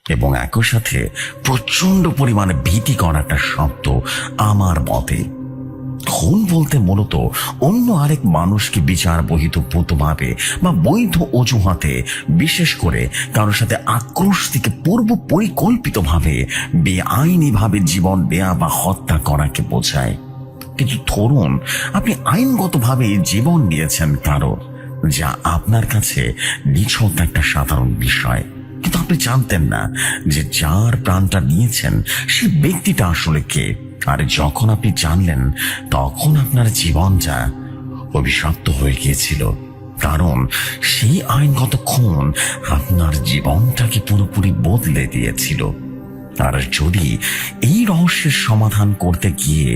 এবং একই সাথে প্রচন্ড পরিমাণে ভীতিকর একটা শব্দ আমার মতে। খুন বলতে মূলত অন্য আরেক মানুষকে বিচার বহির্ভূতভাবে বা বৈধ অজুহাতে, বিশেষ করে কারোর সাথে আক্রোশ থেকে পূর্ব পরিকল্পিতভাবে বেআইনিভাবে জীবন দেয়া বা হত্যা করাকে বোঝায়। কিন্তু ধরুন আপনি আইনগতভাবে জীবন দিয়েছেন কারোর, যা আপনার কাছে নিছক একটা সাধারণ বিষয়, কিন্তু আপনি জানতেন না যে যার প্রাণটা নিয়েছেন সে ব্যক্তিটা আসলে কে। আর যখন আপনি জানলেন তখন আপনার জীবনটা অভিশপ্ত হয়ে গিয়েছিল, কারণ সেই আইনগত খুন আপনার জীবনটাকে পুরোপুরি বদলে দিয়েছিল। আর যদি এই রহস্যের সমাধান করতে গিয়ে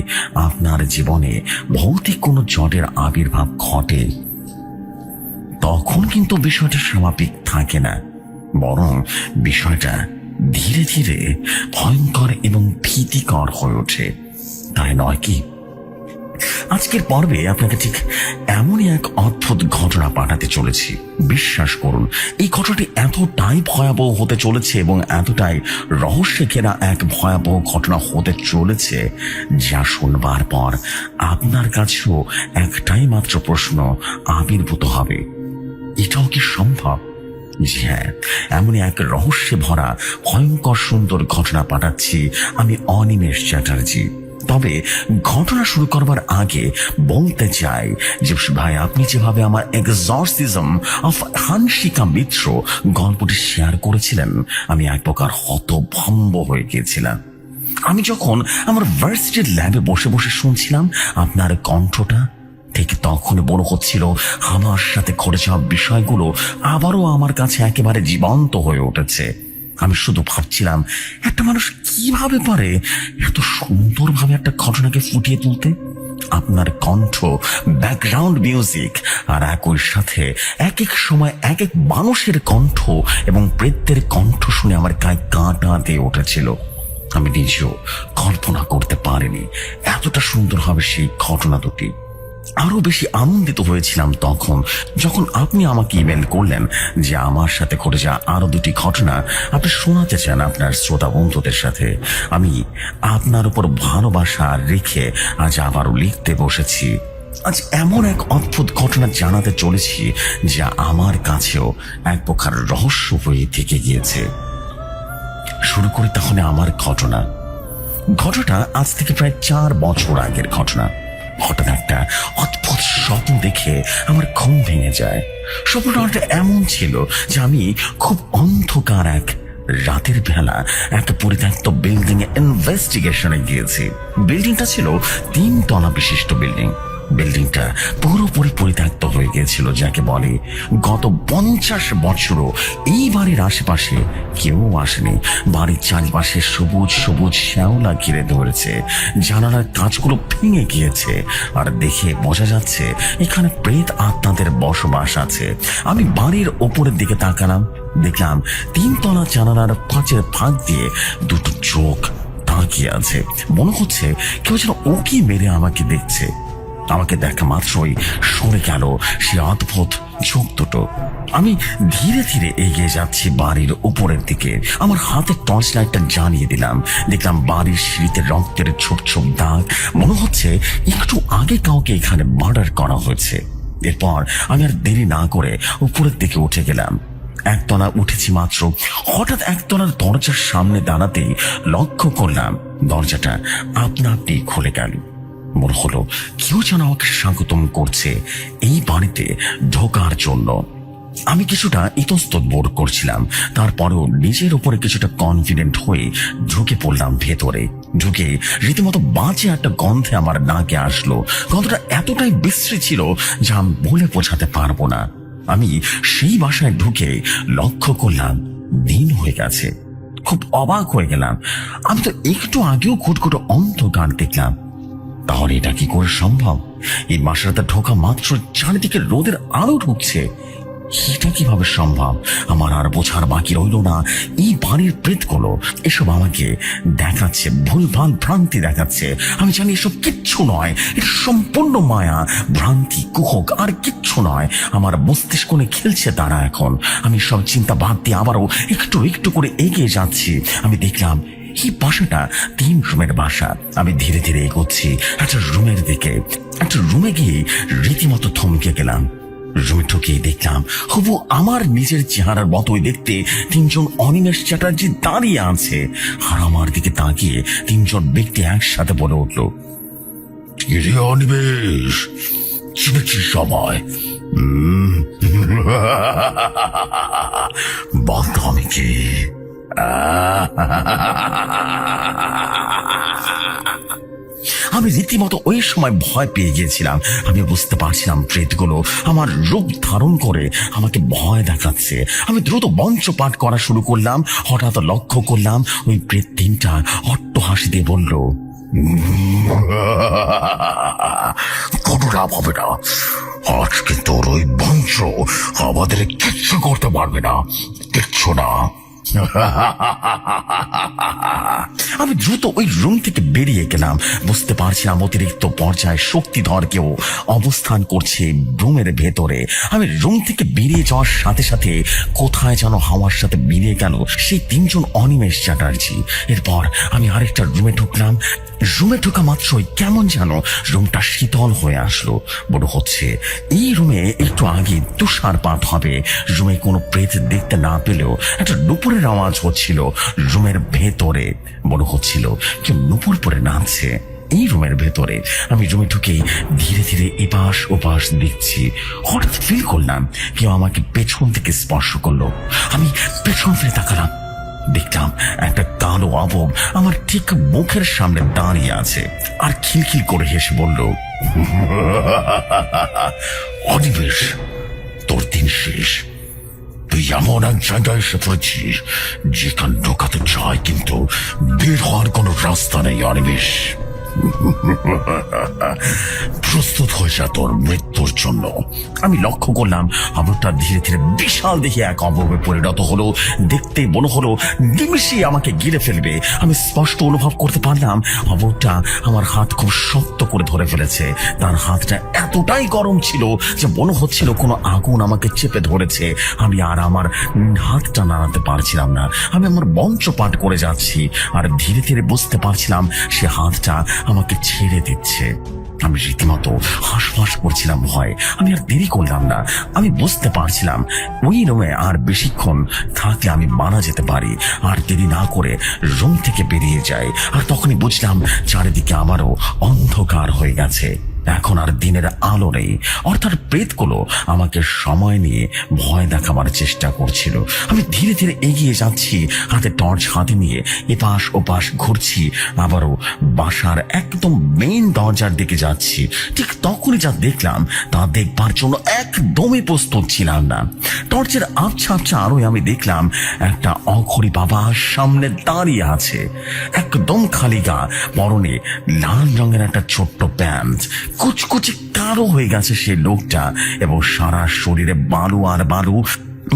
আপনার জীবনে ভৌতিক কোনো জটের আবির্ভাব ঘটে, তখন কিন্তু বিষয়টা স্বাভাবিক থাকে না, বরং বিষয়টা ধীরে ধীরে ভয়ঙ্কর এবং ভীতিকর হয়ে ওঠে, তাই নয় কি? আজকের পর্বে আপনাকে ঠিক এমনই এক অদ্ভুত ঘটনা পাঠাতে চলেছি। বিশ্বাস করুন, এই ঘটনাটি এতটাই ভয়াবহ হতে চলেছে এবং এতটাই রহস্যে ঘেরা এক ভয়াবহ ঘটনা হতে চলেছে, যা শুনবার পর আপনার কাছেও একটাই মাত্র প্রশ্ন আবির্ভূত হবে, এটাও কি সম্ভব? জি হ্যাঁ, এমনই এক রহস্যে ভরা ভয়ঙ্কর সুন্দর ঘটনা পাঠাচ্ছি আমি, অনিমেষ চ্যাটার্জি। তবে ঘটনা শুরু করবার আগে বলতে চাই যে ভাই, আপনি যেভাবে আমার এক্সরসিজম অফ হানশিকা মিত্র গল্পটি শেয়ার করেছিলেন, আমি এক প্রকার হতভম্ব হয়ে গিয়েছিলাম। আমি যখন আমার ভার্সিটির ল্যাবে বসে বসে শুনছিলাম আপনার কণ্ঠটা, ঠিক তখন মনে হচ্ছিল আমার সাথে ঘটে যাওয়া বিষয়গুলো আবারও আমার কাছে একেবারে জীবন্ত হয়ে উঠেছে। আমি শুধু ভাবছিলাম, একটা মানুষ কিভাবে পারে এত সুন্দরভাবে একটা ঘটনাকে ফুটিয়ে তুলতে? আপনার কণ্ঠ, ব্যাকগ্রাউন্ড মিউজিক আর একই সাথে এক এক সময় এক এক মানুষের কণ্ঠ এবং প্রেতের কণ্ঠ শুনে আমার গায়ে কাঁটা দিয়ে উঠেছিল। আমি নিজেও কল্পনা করতে পারিনি এতটা সুন্দর হবে সেই ঘটনা দুটি। আরো বেশি আনন্দিত হয়েছিলাম তখন যখন আপনি আমাকে ইমেল করলেন যে আমার সাথে ঘটে যাওয়া আরো দুটি ঘটনা আপনি শোনাতে চান আপনার শ্রোতা বন্ধুদের সাথে। আমি আপনার উপর ভালোবাসা রেখে আজ আবারও লিখতে বসেছি। আজ এমন এক অদ্ভুত ঘটনা জানাতে চলেছি যা আমার কাছেও এক প্রকার রহস্য হয়ে থেকে গিয়েছে। শুরু করি তাহলে আমার ঘটনাটা আজ থেকে প্রায় 4 বছর আগের ঘটনা। হঠাৎ একটা অদ্ভুত স্বপ্ন দেখে আমার ঘুম ভেঙে যায়। স্বপ্নটা এমন ছিল যে আমি খুব অন্ধকার এক রাতের বেলা একটা পরিত্যক্ত বিল্ডিং এ ইনভেস্টিগেশনে গিয়েছি। বিল্ডিংটা ছিল 3 তলা বিশিষ্ট বিল্ডিংটা পুরোপুরি পরিত্যক্ত হয়ে গিয়েছিল, যাকে বলে গত 50 বছরও এই বাড়ির আশেপাশে কেউ আসেনি। বাড়ির চারিপাশে সবুজ সবুজ শ্যাওলা ঘিরে ধরেছে, জানালার কাঁচগুলো ভেঙে গিয়েছে, আর দেখে বোঝা যাচ্ছে এখানে প্রেত আত্মাদের বসবাস আছে। আমি বাড়ির ওপরের দিকে তাকালাম, দেখলাম 3 তলা জানালার কাঁচের ফাঁক দিয়ে দুটো চোখ তাকিয়ে আছে। মনে হচ্ছে কেউ যেন উকি মেরে আমাকে দেখছে। আমাকে দেখা মাত্রই সরে গেল সে অদ্ভুত চোখ দুটো। আমি ধীরে ধীরে এগিয়ে যাচ্ছি বাড়ির উপরের দিকে। আমার হাতে টর্চ লাইটটা জ্বালিয়ে দিলাম। দেখলাম বাড়ির সিঁড়িতে রক্তের ছোপ ছোপ দাগ। মনে হচ্ছে একটু আগে কাউকে এখানে মার্ডার করা হয়েছে। এরপর আমি আর দেরি না করে উপরের দিকে উঠে গেলাম। 1 তলা উঠেছি মাত্র, হঠাৎ 1 তলার দরজার সামনে দাঁড়াতেই লক্ষ্য করলাম দরজাটা আপনা আপনি খুলে গেল। মনে হলো কেউ যেন আমাকে স্বাগতম করছে এই বাড়িতে ঢোকার জন্য। আমি কিছুটা ইতস্তত বোধ করছিলাম, তারপরেও নিজের উপরে কিছুটা কনফিডেন্ট হয়ে ঢুকে পড়লাম ভেতরে। ঢুকে রীতিমতো বাজে একটা গন্ধে আমার নাকে আসলো। গন্ধটা এতটাই বিশ্রী ছিল যা আমি বলে বোঝাতে পারবো না। আমি সেই বাসায় ঢুকে লক্ষ্য করলাম দিন হয়ে গেছে। খুব অবাক হয়ে গেলাম। আমি তো একটু আগেও ঘুটঘুটো অন্ধকার দেখলাম, তাহলে এটা কি করে সম্ভব? এই বাসাটা ঢোকা মাত্র চারিদিকে রোদের আলো ঢুকছে। সেটা কিভাবে সম্ভব? আমার আর বোঝার বাকি রইল না। এই বাড়ির প্রেতগুলো এসব আমাকে দেখাচ্ছে, ভুলভাল ভ্রান্তি দেখাচ্ছে। আমি জানি এসব কিচ্ছু নয়, এটা সম্পূর্ণ মায়া, ভ্রান্তি, কুহক, আর কিচ্ছু নয়। আমার মস্তিষ্ক নিয়ে খেলছে তারা এখন। আমি সব চিন্তা বাদ দিয়ে আবারও একটু একটু করে এগিয়ে যাচ্ছি। আমি দেখলাম এই বাসাটা 3 রুমের বাসা। আমি ধীরে ধীরে এগোচ্ছি একটা রুমের দিকে। একটা রুমে গিয়ে রীতিমতো থমকে গেলাম। রুমে ঢুকিয়ে দেখলাম হুবু আমার নিজের চেহারার মতোই দেখতে 3 জন অনিমেষ চ্যাটার্জি দাঁড়িয়ে আছে। আর আমার দিকে তাকিয়ে 3 জন ব্যক্তি একসাথে বলে উঠল, কিরে অনিমেষ, চিনেছিস সবাই? বলতো আমি কি? আমি রীতিমতো ওই সময় ভয় পেয়ে গিয়েছিলাম। আমি বুঝতে পারছিলাম প্রেতগুলো আমার রূপ ধারণ করে আমাকে ভয় দেখাচ্ছে। আমি দ্রুত মঞ্চ পাঠ করা শুরু করলাম। হঠাৎ লক্ষ্য করলাম ওই প্রেত 3টা অট্ট হাসি দিয়ে বলল, কোনো লাভ হবে না, আজকে তোর ওই মঞ্চ আমাদের কিচ্ছু করতে পারবে না, কিচ্ছু না। আমি দ্রুত ওই রুম থেকে বেরিয়ে গেলাম। বুঝতে পারছিলাম অতিরিক্ত পর্যায়ে শক্তিধর কেউ অবস্থান করছে রুমের ভেতরে। আমি রুম থেকে বেরিয়ে যাওয়ার সাথে সাথে কোথায় যেন হাওয়ার সাথে মিলিয়ে গেল সেই 3 জন অনিমেষ চ্যাটার্জি। এরপর আমি আরেকটা রুমে ঢুকলাম। রুমে ঢোকা মাত্রই কেমন যেন রুমটা শীতল হয়ে আসলো। মনে হচ্ছে এই রুমে একটু আগে তুষারপাত হবে। রুমে কোনো প্রেত দেখতে না পেলেও একটা নুপুরের আওয়াজ হচ্ছিল রুমের ভেতরে। মনে হচ্ছিল কেউ নুপুর পরে নাচছে এই রুমের ভেতরে। আমি রুমে ঢুকে ধীরে ধীরে এপাশ ওপাশ দেখছি। হঠাৎ ফিল করলাম কেউ আমাকে পেছন থেকে স্পর্শ করলো। আমি পেছন ফিরে তাকালাম। দেখলাম একটা কালো আবব আমার ঠিক মুখের সামনে দাঁড়িয়ে আছে আর খিলখিল করে হেসে বলল, অনিমেষ, তোর দিন শেষ। তুই এমন এক জায়গায় এসে পড়েছিস যেখানে ঢোকাতে চায় কিন্তু বের হওয়ার কোনো রাস্তা নেই অনিমেষ। প্রস্তুত হয়ে যা তোর মৃত্যুর জন্য। আমি লক্ষ্য করলাম আবরটা ধীরে ধীরে বিশাল দেখে এক অবয়বে পরিণত হলো। দেখতে মনে হলো নিমিষেই আমাকে গিলে ফেলবে। আমি স্পষ্ট অনুভব করতে পারলাম অবরটা আমার হাত খুব শক্ত করে ধরে ফেলেছে। তার হাতটা এতটাই গরম ছিল যে মনে হচ্ছিল কোনো আগুন আমাকে চেপে ধরেছে। আমি আর আমার হাতটা নাড়াতে পারছিলাম না। আমি আমার মঞ্চ পাঠ করে যাচ্ছি আর ধীরে ধীরে বুঝতে পারছিলাম সে হাতটা আমাকে ছেড়ে দিচ্ছে। আমি রীতিমতো হাঁসফাঁস করছিলাম ভয়। আমি আর দেরি করলাম না। আমি বুঝতে পারছিলাম ওই রুমে আর বেশিক্ষণ থাকলে আমি মারা যেতে পারি। আর দেরি না করে রুম থেকে বেরিয়ে যাই। আর তখনই বুঝলাম চারিদিকে আমারও অন্ধকার হয়ে গেছে। এখন আর দিনের আলো নেই, অর্থাৎ প্রেতগুলো আমাকে সময় নিয়ে ভয় দেখাবার চেষ্টা করছিল। আমি ধীরে ধীরে এগিয়ে যাচ্ছি, হাতে টর্চ হাতে নিয়ে এপাশ ওপাশ ঘুরছি। আবারও বাসার একদম মেইন দরজার দিকে যাচ্ছি। ঠিক তখনই যা দেখলাম তা দেখবার জন্য একদমই প্রস্তুত ছিলাম না। টর্চের আবছা আবছা আলোয় আমি দেখলাম একটা অঘরী বাবা সামনে দাঁড়িয়ে আছে। একদম খালি গা, পরনে লাল রঙের একটা ছোট্ট প্যান্ট। কুচকুচে কালো হয়ে গেছে সে লোকটা এবং সারা শরীরে বালু আর বালু।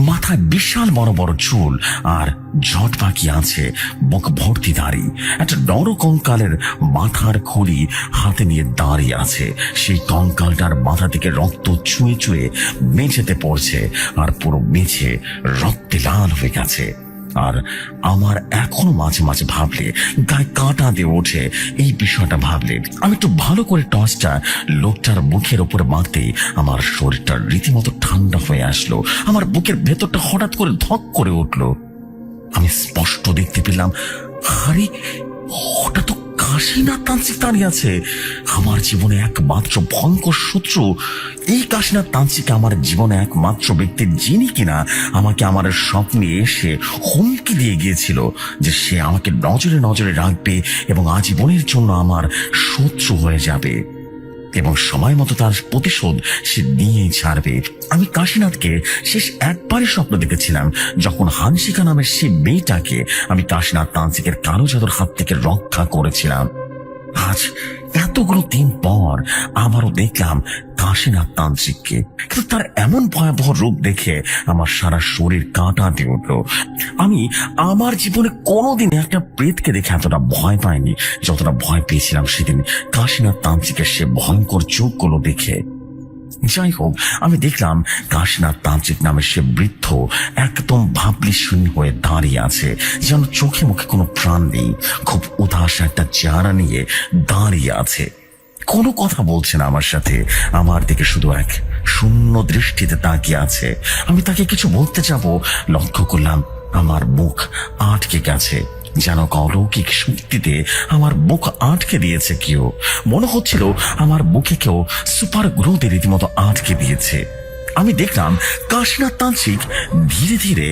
মাথায় বিশাল বড় বড় চুল আর জট পাকি আছে, মুখ ভর্তি দাড়ি। একটা নর কঙ্কালের মাথার খুলি হাতে নিয়ে দাঁড়িয়ে আছে। সেই কঙ্কালটার মাথা থেকে রক্ত চুয়ে চুয়ে মেঝেতে পড়ছে আর পুরো মেঝে রক্তে লাল হয়ে গেছে। আর আমার এখনো মাঝে মাঝে ভাবলে গায়ে কাঁটা দিয়ে ওঠে। এই বিষয়টা ভাবলে আমি একটু ভালো করে টর্চটা লোকটার মুখের উপরে মারতেই আমার শরীরটা রীতিমতো ঠান্ডা হয়ে আসলো। আমার বুকের ভেতরটা হঠাৎ করে ধক করে উঠলো। আমি স্পষ্ট দেখতে পেলাম আরে হঠাৎ কাশীনাথ তান্ত্রিক দাঁড়িয়ে আছে, আমার জীবনে একমাত্র ভয়ঙ্কর শত্রু। এই কাশীনাথ তান্ত্রিক আমার জীবনে একমাত্র ব্যক্তি যিনি কিনা আমাকে আমার স্বপ্নে এসে হুমকি দিয়ে গিয়েছিল যে সে আমাকে নজরে নজরে রাখবে এবং আজীবনের জন্য আমার শত্রু হয়ে যাবে এবং সময় মতো তার প্রতিশোধ সে নিয়েই ছাড়বে। আমি কাশীনাথকে শেষ একবারই স্বপ্ন দেখেছিলাম যখন হানসিকা নামের সে মেয়েটাকে আমি কাশীনাথ তান্ত্রিকের কালো জাদুর হাত থেকে রক্ষা করেছিলাম। আজ এতগুলো দিন পর আবারও দেখলাম কাশীনাথ তান্ত্রিককে, কিন্তু তার এমন ভয়াবহ রূপ দেখে আমার সারা শরীর কাঁটা দিয়ে উঠল। আমি আমার জীবনে কোনোদিন একটা প্রেতকে দেখে এতটা ভয় পাইনি যতটা ভয় পেয়েছিলাম সেদিন কাশীনাথ তান্ত্রিকের সে ভয়ঙ্কর চোখগুলো দেখে। যাই হোক, আমি দেখলাম কাশীনাথ তান্ত্রিক নামের সে বৃদ্ধ একদম ভাবলি শূন্য হয়ে দাঁড়িয়ে আছে, যেন চোখে মুখে কোনো প্রাণ নেই। খুব উদাস একটা চেহারা নিয়ে দাঁড়িয়ে আছে, কোনো কথা বলছে না আমার সাথে, আমার দিকে শুধু এক শূন্য দৃষ্টিতে তাকিয়ে আছে। আমি তাকে কিছু বলতে যাব, লক্ষ্য করলাম আমার মুখ আটকে গেছে, যেন অলৌকিক শক্তিতে আমার মুখ আটকে দিয়েছে কেউ। মনে হচ্ছিল আমার বুকে কেউ সুপার গ্লুতে রীতিমতো আটকে দিয়েছে। আমি দেখলাম কাশীনাথ তান্ত্রিক ধীরে ধীরে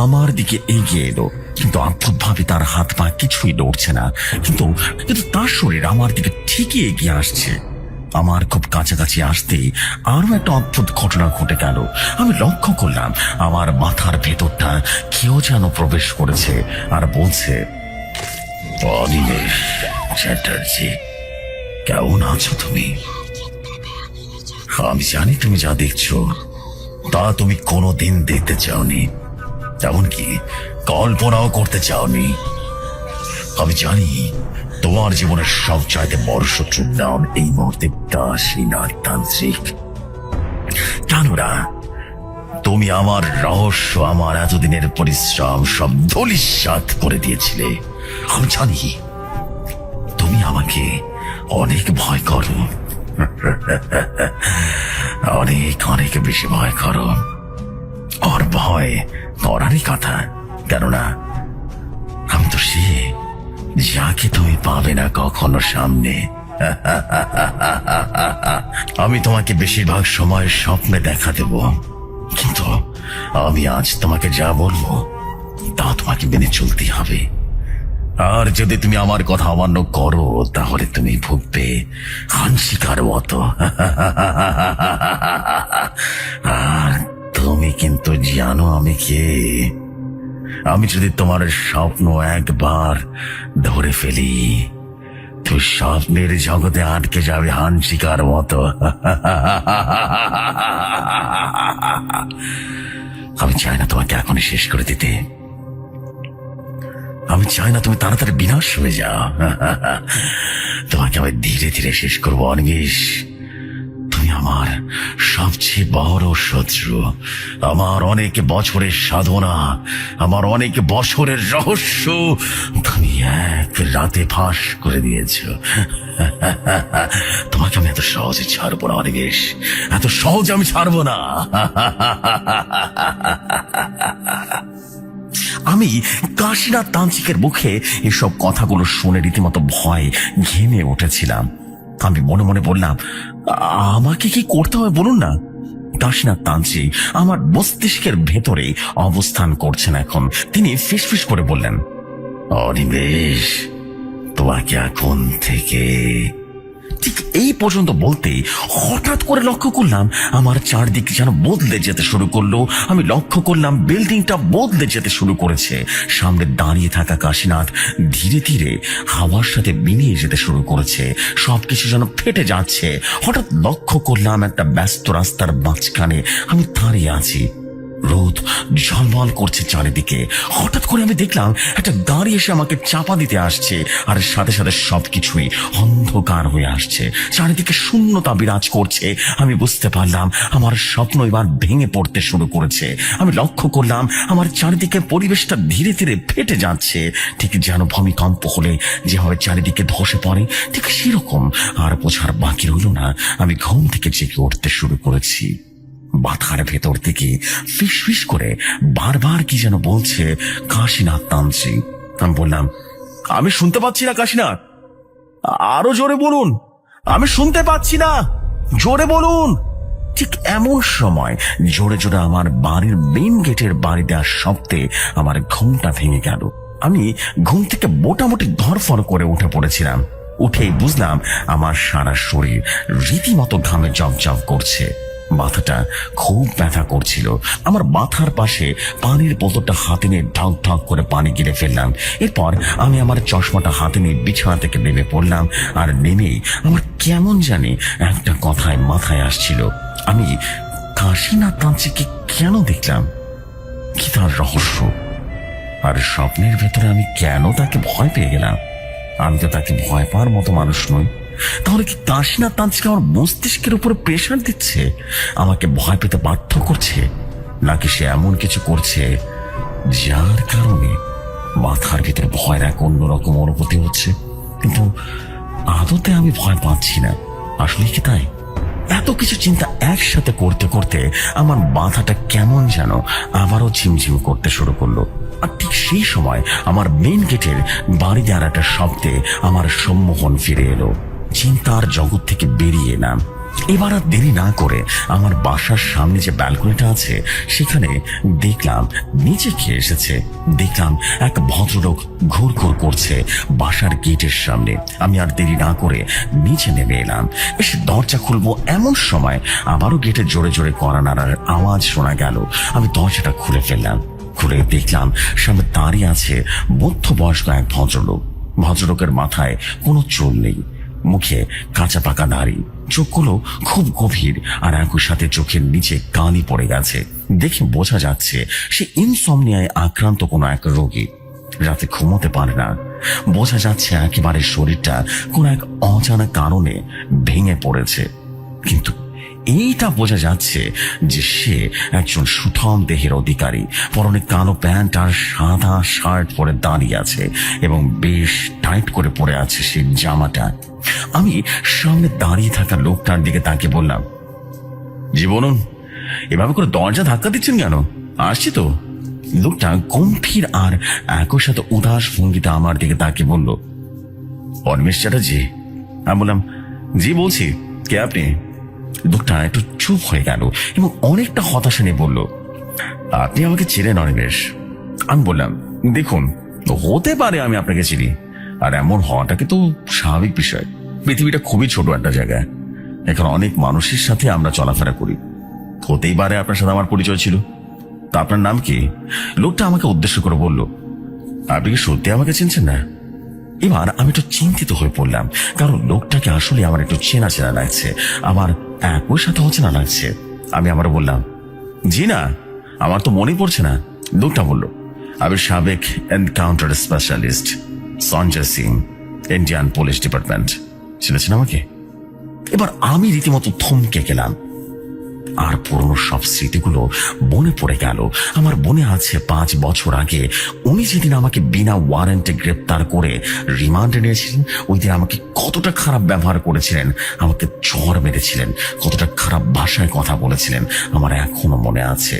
আমার দিকে এগিয়ে এলো, কিন্তু অদ্ভুতভাবে তার হাত পা কিছুই নড়ছে না, কিন্তু কিন্তু তার শরীর আমার দিকে ঠিকই এগিয়ে আসছে। আমার খুব কাছাকাছি আসতেই আরো একটা অদ্ভুত ঘটনা ঘটে গেল। আমি লক্ষ্য করলাম আমার মাথার ভেতরটা কেউ যেন প্রবেশ করেছে আর বলছে, অনিমেষ চ্যাটার্জি, কেমন আছো তুমি? আমি জানি তুমি যা দেখছো তা তুমি কোনোদিন দেখতে চাওনি, এমনকি কল্পনাও করতে চাওনি। আমি জানি তোমার জীবনের সবচাইতে বড় শত্রুর নাম এই মুহূর্তে কাশীনাথ তান্ত্রিক। কেননা তুমি আমার রহস্য, আমার এতদিনের পরিশ্রম সব ধূলিসাৎ করে দিয়েছিলে। আমি জানি তুমি আমাকে অনেক ভয় করো, অনেক অনেক বেশি ভয় করো। আর ভয় করারই কথা, কেননা আমি তো সে যাকে তুমি পাবে না কখনো সামনে। আমি তোমাকে বেশিরভাগ সময় স্বপ্নে দেখা দেব, কিন্তু আমি আজ তোমাকে যা বলবো তা তোমাকে মেনে চলতে হবে। আর যদি তুমি আমার কথা অমান্য করো তাহলে তুমি ভুগবে হানশিকার মতো। আর তুমি কিন্তু জানো আমি কে। আমি যদি তোমার স্বপ্ন একবার ধরে ফেলি, তুই স্বপ্নের জগতে আটকে যাবে হানশিকার মতো। আমি চাই না তোমাকে এখনই শেষ করে দিতে, আমি চাই না তুমি তাড়াতাড়ি বিনাশ হয়ে যাও। তোমাকে আমি ধীরে ধীরে শেষ করবো অনিমেষ। তুমি আমার সবচেয়ে বড় শত্রু, আমার অনেক বছরের সাধনা, আমার অনেক বছরের রহস্য তুমি এক রাতে ফাঁস করে দিয়েছ। তোমাকে আমি এত সহজে ছাড়বো না অনিমেষ, এত সহজে আমি ছাড়বো না। আমি কাশীনাথ তান্ত্রিকের মুখে এসব কথাগুলো শুনে রীতিমতো ভয় ঘেমে উঠেছিলাম। আমি মনে মনে বললাম, আমাকে কি করতে হবে বলুন না। কাশীনাথ তান্ত্রিক আমার মস্তিষ্কের ভেতরে অবস্থান করছেন এখন। তিনি ফিসফিস করে বললেন, অনিমেষ, তোমাকে এখন থেকে। ঠিক এই পর্যন্ত বলতে হঠাৎ করে লক্ষ্য করলাম আমার চারদিক যেন বদলে যেতে শুরু করলো। আমি লক্ষ্য করলাম বিল্ডিংটা বদলে যেতে শুরু করেছে। সামনে দাঁড়িয়ে থাকা কাশীনাথ ধীরে ধীরে হাওয়ার সাথে মিলিয়ে যেতে শুরু করেছে, সবকিছু যেন ফেটে যাচ্ছে। হঠাৎ লক্ষ্য করলাম একটা ব্যস্ত রাস্তার মাঝখানে আমি দাঁড়িয়ে আছি, রোদ ঝলমল করছে চারিদিকে। হঠাৎ করে আমি দেখলাম একটা গাড়ি এসে আমাকে চাপা দিতে আসছে, আর সাথে সাথে সবকিছুই অন্ধকার হয়ে আসছে, চারিদিকে শূন্যতা বিরাজ করছে। আমি বুঝতে পারলাম আমার স্বপ্ন এবার ভেঙে পড়তে শুরু করেছে। আমি লক্ষ্য করলাম আমার চারিদিকে পরিবেশটা ধীরে ধীরে ফেটে যাচ্ছে, ঠিক যেন ভূমিকম্প হলে যেভাবে চারিদিকে ধসে পড়ে ঠিক সেরকম। আর বোঝার বাকি রইল না, আমি ঘুম থেকে জেগে উঠতে শুরু করেছি। মাথার ভেতর থেকে ফিসফিস করে বারবার কি যেন বলছে কাশীনাথ তান্ত্রিক। আমি বললাম, আমি শুনতে পাচ্ছি না কাশীনাথ, আরো জোরে বলুন, আমি শুনতে পাচ্ছি না, জোরে বলুন। ঠিক এমন সময় জোরে জোরে আমার বাড়ির মেইন গেটের বাড়ি দেওয়ার শব্দে আমার ঘুমটা ভেঙে গেল। আমি ঘুম থেকে মোটামুটি ধরফর করে উঠে পড়েছিলাম। উঠেই বুঝলাম আমার সারা শরীর রীতিমতো ঘামে জবজব করছে। মাথাটা খুব ব্যথা করছিল। আমার মাথার পাশে পানির বোতলটা হাতে নিয়ে ঢক ঢক করে পানি গিলে ফেললাম। এরপর আমি আমার চশমাটা হাতে নিয়ে বিছানা থেকে নেমে পড়লাম। আর নেমেই আমার কেমন জানি একটা কথায় মাথায় আসছিল, আমি কাশীনাথ তান্ত্রিককে কেন দেখলাম? কি তার রহস্য? আর স্বপ্নের ভেতরে আমি কেন তাকে ভয় পেয়ে গেলাম? আমি তো তাকে ভয় পাওয়ার মতো মানুষ নই। তাহলে কি কাশীনাথ তান্ত্রিক আমার মস্তিষ্কের উপরে প্রেশার দিচ্ছে, আমাকে ভয় পেতে বাধ্য করছে? নাকি সে এমন কিছু করছে যার কারণে মাথার ভিতরে ভয়ের এক অন্যরকম অনুভূতি হচ্ছে, কিন্তু আদতে আমি ভয় পাচ্ছি না? আসলে কি তাই? এত কিছু চিন্তা একসাথে করতে করতে আমার মাথাটা কেমন যেন আবারও ঝিমঝিম করতে শুরু করলো। আর ঠিক সেই সময় আমার মেন গেটের বাড়ি দেওয়ার একটা শব্দে আমার সম্মোহন ফিরে এলো। চিন্তার জগৎ থেকে বেরিয়ে এলাম। এবার আর দেরি না করে আমার বাসার সামনে যে ব্যালকনিটা আছে সেখানে দেখলাম নিচে কে এসেছে। দেখলাম এক ভদ্রলোক ঘুরঘুর করছে বাসার গেটের সামনে। আমি আর দেরি না করে নিচে নেমে এলাম। এসে দরজা খুলবো এমন সময় আবারও গেটে জোরে জোরে কড়া নাড়ার আওয়াজ শোনা গেল। আমি দরজাটা খুলে ফেললাম। খুলে দেখলাম সামনে দাঁড়িয়ে আছে মধ্যবয়স্ক এক ভদ্রলোক। ভদ্রলোকের মাথায় কোনো চুল নেই, মুখে কাঁচা পাকা দাড়ি, চোখগুলো খুব গভীর আর একই সাথে চোখের নিচে কালি পড়ে গেছে। দেখে বোঝা যাচ্ছে সে ইনসমনিয়ায় আক্রান্ত কোনো এক রোগী। রাতে ঘুমোতে পারে না। বোঝা যাচ্ছে একেবারে শরীরটা কোনো এক অজানা কারণে ভেঙে পড়েছে। কিন্তু এইটা বোঝা যাচ্ছে যে সে একজন সুঠাম দেহের অধিকারী। পরনে কালো প্যান্ট আর সাদা শার্ট পরে দাঁড়িয়ে আছে এবং বেশ টাইট করে পরে আছে সেই জামাটা। আমি সামনে দাঁড়িয়ে থাকা লোকটার দিকে তাকিয়ে বললাম, জি বলুন, এভাবে করে দরজা ধাক্কা দিচ্ছেন কেন? আসছি তো। লোকটা গম্ভীর আর একই সাথে উদাস ভঙ্গিতে আমার দিকে তাকিয়ে বলল, অনিমেষ চ্যাটার্জি। আমি বললাম, জি বলছি, কে আপনি? লোকটা একটু চুপ হয়ে গেল এবং অনেকটা হতাশা নিয়ে বলল, আপনি আমাকে চেনেন অনিমেষ? আমি বললাম, দেখুন, হতে পারে আমি আপনাকে চিনি, আর এমন হওয়াটা কিন্তু স্বাভাবিক বিষয়। পৃথিবীটা খুবই ছোট একটা জায়গা, এখানে অনেক মানুষের সাথে আমরা চলাফেরা করি। হতেই পারে আপনার সাথে আমার পরিচয় ছিল। তা আপনার নাম কি? লোকটা আমাকে উদ্দেশ্য করে বলল, আপনি কি সত্যি আমাকে চিনছেন না? এবার আমি একটু চিন্তিত হয়ে পড়লাম, কারণ লোকটাকে আসলে আমার একটু চেনা চেনা লাগছে, আমার একই সাথে অচেনা লাগছে। আমি আবার বললাম, জি না, আমার তো মনে পড়ছে না। লোকটা বলল, আমি সাবেক encounter specialist Sanjay Singh, Indian police department. চিনেছেন আমাকে? এবার আমি রীতিমতো থমকে গেলাম। আর পুরনো সব স্মৃতিগুলো মনে পড়ে গেল। আমার মনে আছে 5 বছর আগে উনি যেদিন আমাকে বিনা ওয়ারেন্টে গ্রেপ্তার করে রিমান্ডে নিয়েছিলেন, ওই দিন আমাকে কতটা খারাপ ব্যবহার করেছিলেন, আমাকে চড় মেরেছিলেন, কতটা খারাপ ভাষায় কথা বলেছিলেন, আমার এখনো মনে আছে।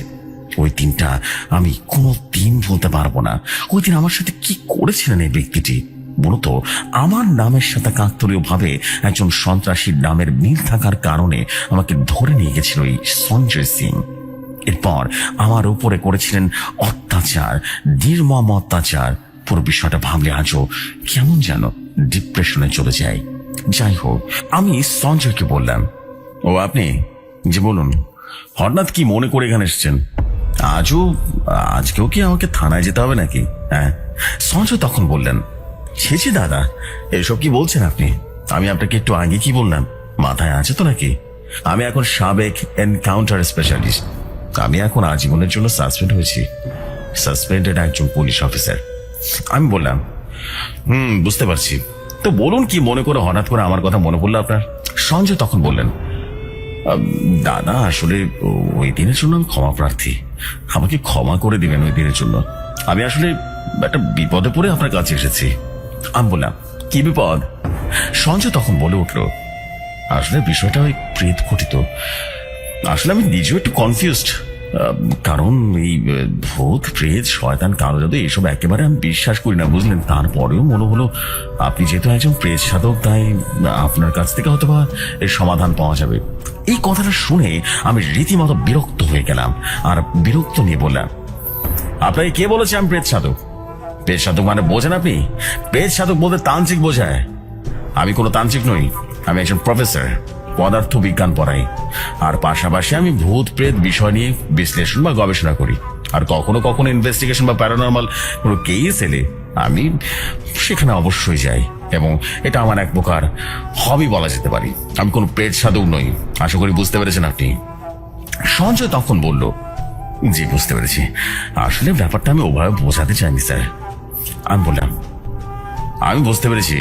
ওই দিনটা আমি কোনো দিন ভুলতে পারবো না। ওই দিন আমার সাথে কি করেছিলেন এই ব্যক্তিটি? মূলত আমার নামের সাথে কাকতালীয় ভাবে একজন সন্ত্রাসীর নামের মিল থাকার কারণে আমাকে ধরে নিয়ে গেছিল এই সঞ্জয় সিং। এরপর আমার উপরে করেছিলেন অত্যাচার, নির্মম অত্যাচার। পুরো বিষয়টা ভাবলে আজও কেমন যেন ডিপ্রেশনে চলে যায়। যাই হোক, আমি সঞ্জয়কে বললাম, ও আপনি? যে বলুন, হঠাৎ কি মনে করে এখানে এসেছেন? আজকেও কি আমাকে থানায় যেতে হবে নাকি? হ্যাঁ। সঞ্জয় তখন বললেন, ছি দাদা, এসব কি বলছেন আপনি? আমি আপনাকে একটু আগে কি বললাম, মাথায় আছে তো নাকি? আমি এখন সাবেক এনকাউন্টার স্পেশালিস্ট। আমি এখন আজীবনের জন্য সাসপেন্ড হয়েছি, সাসপেন্ডেড একজন পুলিশ অফিসার। আমি বললাম, বুঝতে পারছি, তো বলুন কি মনে করে হঠাৎ করে আমার কথা মনে পড়লো আপনার? সঞ্জয় তখন বললেন, দাদা, আসলে ওই দিনের জন্য আমি ক্ষমা প্রার্থী, আমাকে ক্ষমা করে দিবেন ওই দিনের জন্য। আমি আসলে একটা বিপদে পড়ে আপনার কাছে এসেছি। আমি বললাম, কি বিপদ? সঞ্জয় তখন বলে উঠল, আসলে বিষয়টা ওই প্রেত ঘটিত। আসলে আমি নিজেও একটু কনফিউজড, কারণ এই ভূত, প্রেত, শয়তান, কালো জাদু এসব একেবারে আমি বিশ্বাস করি না, বুঝলেন। তারপরেও মনে হলো আপনি যেহেতু একজন প্রেত সাধক, তাই আপনার কাছ থেকে হয়তো বা এর সমাধান পাওয়া যাবে। এই কথাটা শুনে আমি রীতিমতো বিরক্ত হয়ে গেলাম, আর বিরক্ত নিয়ে বললাম, আপনাকে কে বলেছে আমি প্রেত সাধক? প্রেত সাধক মানে বোঝেন আপনি? প্রেত সাধক বলতে তান্ত্রিক বোঝায়। আমি কোনো তান্ত্রিক নই, আমি একজন প্রফেসর, পদার্থ বিজ্ঞান পড়াই, আর পাশাপাশি আমি ভূত প্রেত বিষয় নিয়ে বিশ্লেষণ বা গবেষণা করি। আর কখনো কখনো ইনভেস্টিগেশন বা প্যারানর্মাল কোনো কেস এলে আমি সেখানে অবশ্যই যাই, এবং এটা আমার এক প্রকার হবি বলা যেতে পারে। আমি কোনো প্রেত সাধক নই, আশা করি বুঝতে পেরেছেন আপনি। সঞ্জয় তখন বলল, জি বুঝতে পেরেছি, আসলে ব্যাপারটা আমি ওভাবে বোঝাতে চাইনি স্যার। আমি বললাম, আমি বুঝতে পেরেছি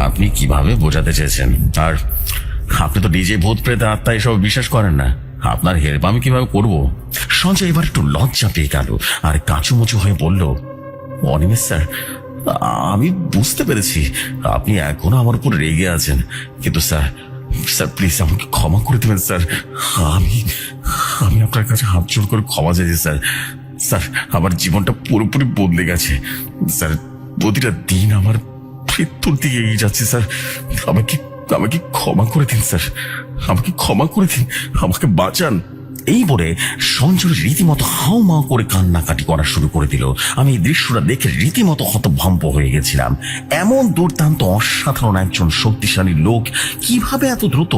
আপনি কিভাবে বোঝাতে চেয়েছেন, আর আপনি তো নিজে ভূত প্রেত আত্মা এসব বিশ্বাস করেন না, আপনার হেল্প আমি কিভাবে করব? সঞ্জয় এবার একটু লজ্জা পেয়ে গেল আর কাঁচুমুচু হয়ে বলল, অনিমেষ স্যার, আমি বুঝতে পেরেছি আপনি এখনো আমার উপর রেগে আছেন, কিন্তু স্যার স্যার প্লিজ আমাকে ক্ষমা করে দেবেন স্যার। আমি আমি আপনার কাছে হাত জোড় করে ক্ষমা চাইছি স্যার। স্যার আমার জীবনটা পুরোপুরি বদলে গেছে স্যার, প্রতিটা দিন আমার মৃত্যুর দিকে এগিয়ে যাচ্ছে স্যার। আমাকে আমাকে ক্ষমা করে দিন স্যার, আমাকে ক্ষমা করে দিন, আমাকে বাঁচান। এই বলে সঞ্জয় রীতিমতো হাউমাউ করে কান্নাকাটি করা শুরু করে দিল। আমি এই দৃশ্যটা দেখে রীতিমতো হতভম্ব হয়ে গেছিলাম। এমন দুর্দান্ত অসাধারণ একজন শক্তিশালী লোক কিভাবে এত দ্রুত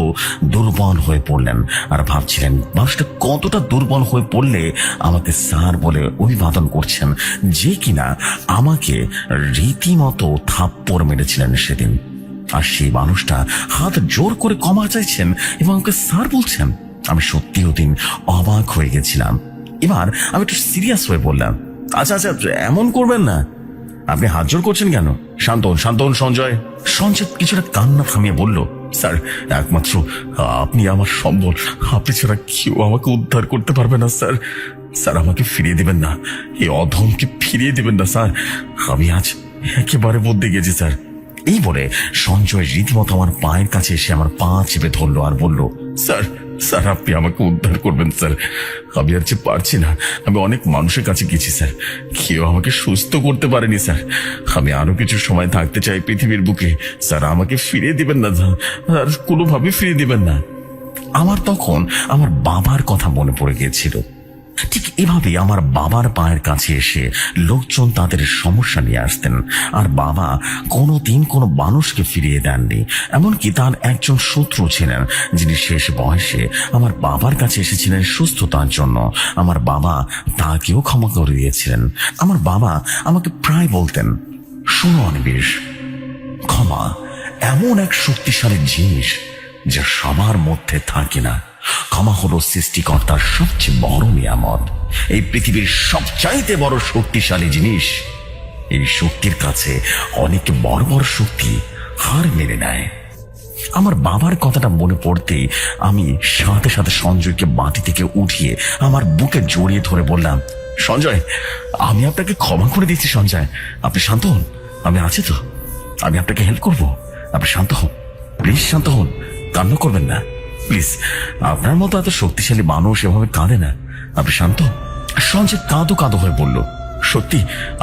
দুর্বল হয়ে পড়লেন, আর ভাবছিলেন মানুষটা কতটা দুর্বল হয়ে পড়লে আমাকে স্যার বলে অভিবাদন করছেন, যে কিনা আমাকে রীতিমতো থাপ্পড় মেরেছিলেন সেদিন। আর সেই মানুষটা হাত জোর করে ক্ষমা চাইছেন এবং আমাকে স্যার বলছেন। আমি সত্যি ওদিন অবাক হয়ে গেছিলাম। এবার আমি একটু সিরিয়াস হয়ে বললাম, আচ্ছা আচ্ছা এমন করবেন না, আপনি হাত জোর করছেন কেন? শান্ত হন, শান্ত হন সঞ্জয়। সঞ্জয় কিছুটা কান্না থামিয়ে বলল, স্যার একমাত্র আপনি আমার সম্বল, আপনি ছাড়া কেউ আমাকে উদ্ধার করতে পারবে না স্যার। স্যার আমাকে ফিরিয়ে দিবেন না, এই অধমকে ফিরিয়ে দিবেন না স্যার, আমি আজ একেবারে বদলে গেছি স্যার। এই বলে সঞ্জয় রীতিমতো আমার পায়ের কাছে এসে আমার পা চেপে ধরলো আর বলল, স্যার স্যার আপনি আমাকে উদ্ধার করবেন স্যার, আমি আর যে পারছি না। আমি অনেক মানুষের কাছে গেছি স্যার, কেউ আমাকে সুস্থ করতে পারেনি স্যার। আমি আরো কিছু সময় থাকতে চাই পৃথিবীর বুকে, স্যার আমাকে ফিরিয়ে দিবেন না, আর কোনোভাবে ফিরিয়ে দিবেন না। আমার তখন আমার বাবার কথা মনে পড়ে গিয়েছিল। ঠিক এভাবেই আমার বাবার পায়ের কাছে এসে লোকজন তাদের সমস্যা নিয়ে আসতেন, আর বাবা কোনোদিন কোনো মানুষকে ফিরিয়ে দেননি। এমনকি তার একজন শত্রু ছিলেন যিনি শেষ বয়সে আমার বাবার কাছে এসেছিলেন সুস্থতার জন্য। আমার বাবা তাকেও ক্ষমা করে দিয়েছিলেন। আমার বাবা আমাকে প্রায় বলতেন, শোনো অনিমেষ, ক্ষমা এমন এক শক্তিশালী জিনিস যা সবার মধ্যে থাকে না। ক্ষমা হলো সৃষ্টিকর্তার সবচেয়ে বড় নিয়ামত, এই পৃথিবীর সবচাইতে বড় শক্তিশালী জিনিস। এই শক্তির কাছে অনেক বড় বড় শক্তি হার মেনে নেয়। আমার বাবার কথাটা মনে পড়তেই আমি সাথে সাথে সঞ্জয়কে মাটি থেকে উঠিয়ে আমার বুকে জড়িয়ে ধরে বললাম, সঞ্জয় আমি আপনাকে ক্ষমা করে দিচ্ছি সঞ্জয়, আপনি শান্ত হন, আমি আছি তো, আমি আপনাকে হেল্প করব, আপনি শান্ত হন, প্লিজ শান্ত হন, কান্না করবেন না প্লিজ, আপনার মতো এত শক্তিশালী মানুষ এভাবে কাঁদে না, আপনি শান্ত। সঞ্জয় কাঁদো কাঁদো হয়ে বলল, সত্যি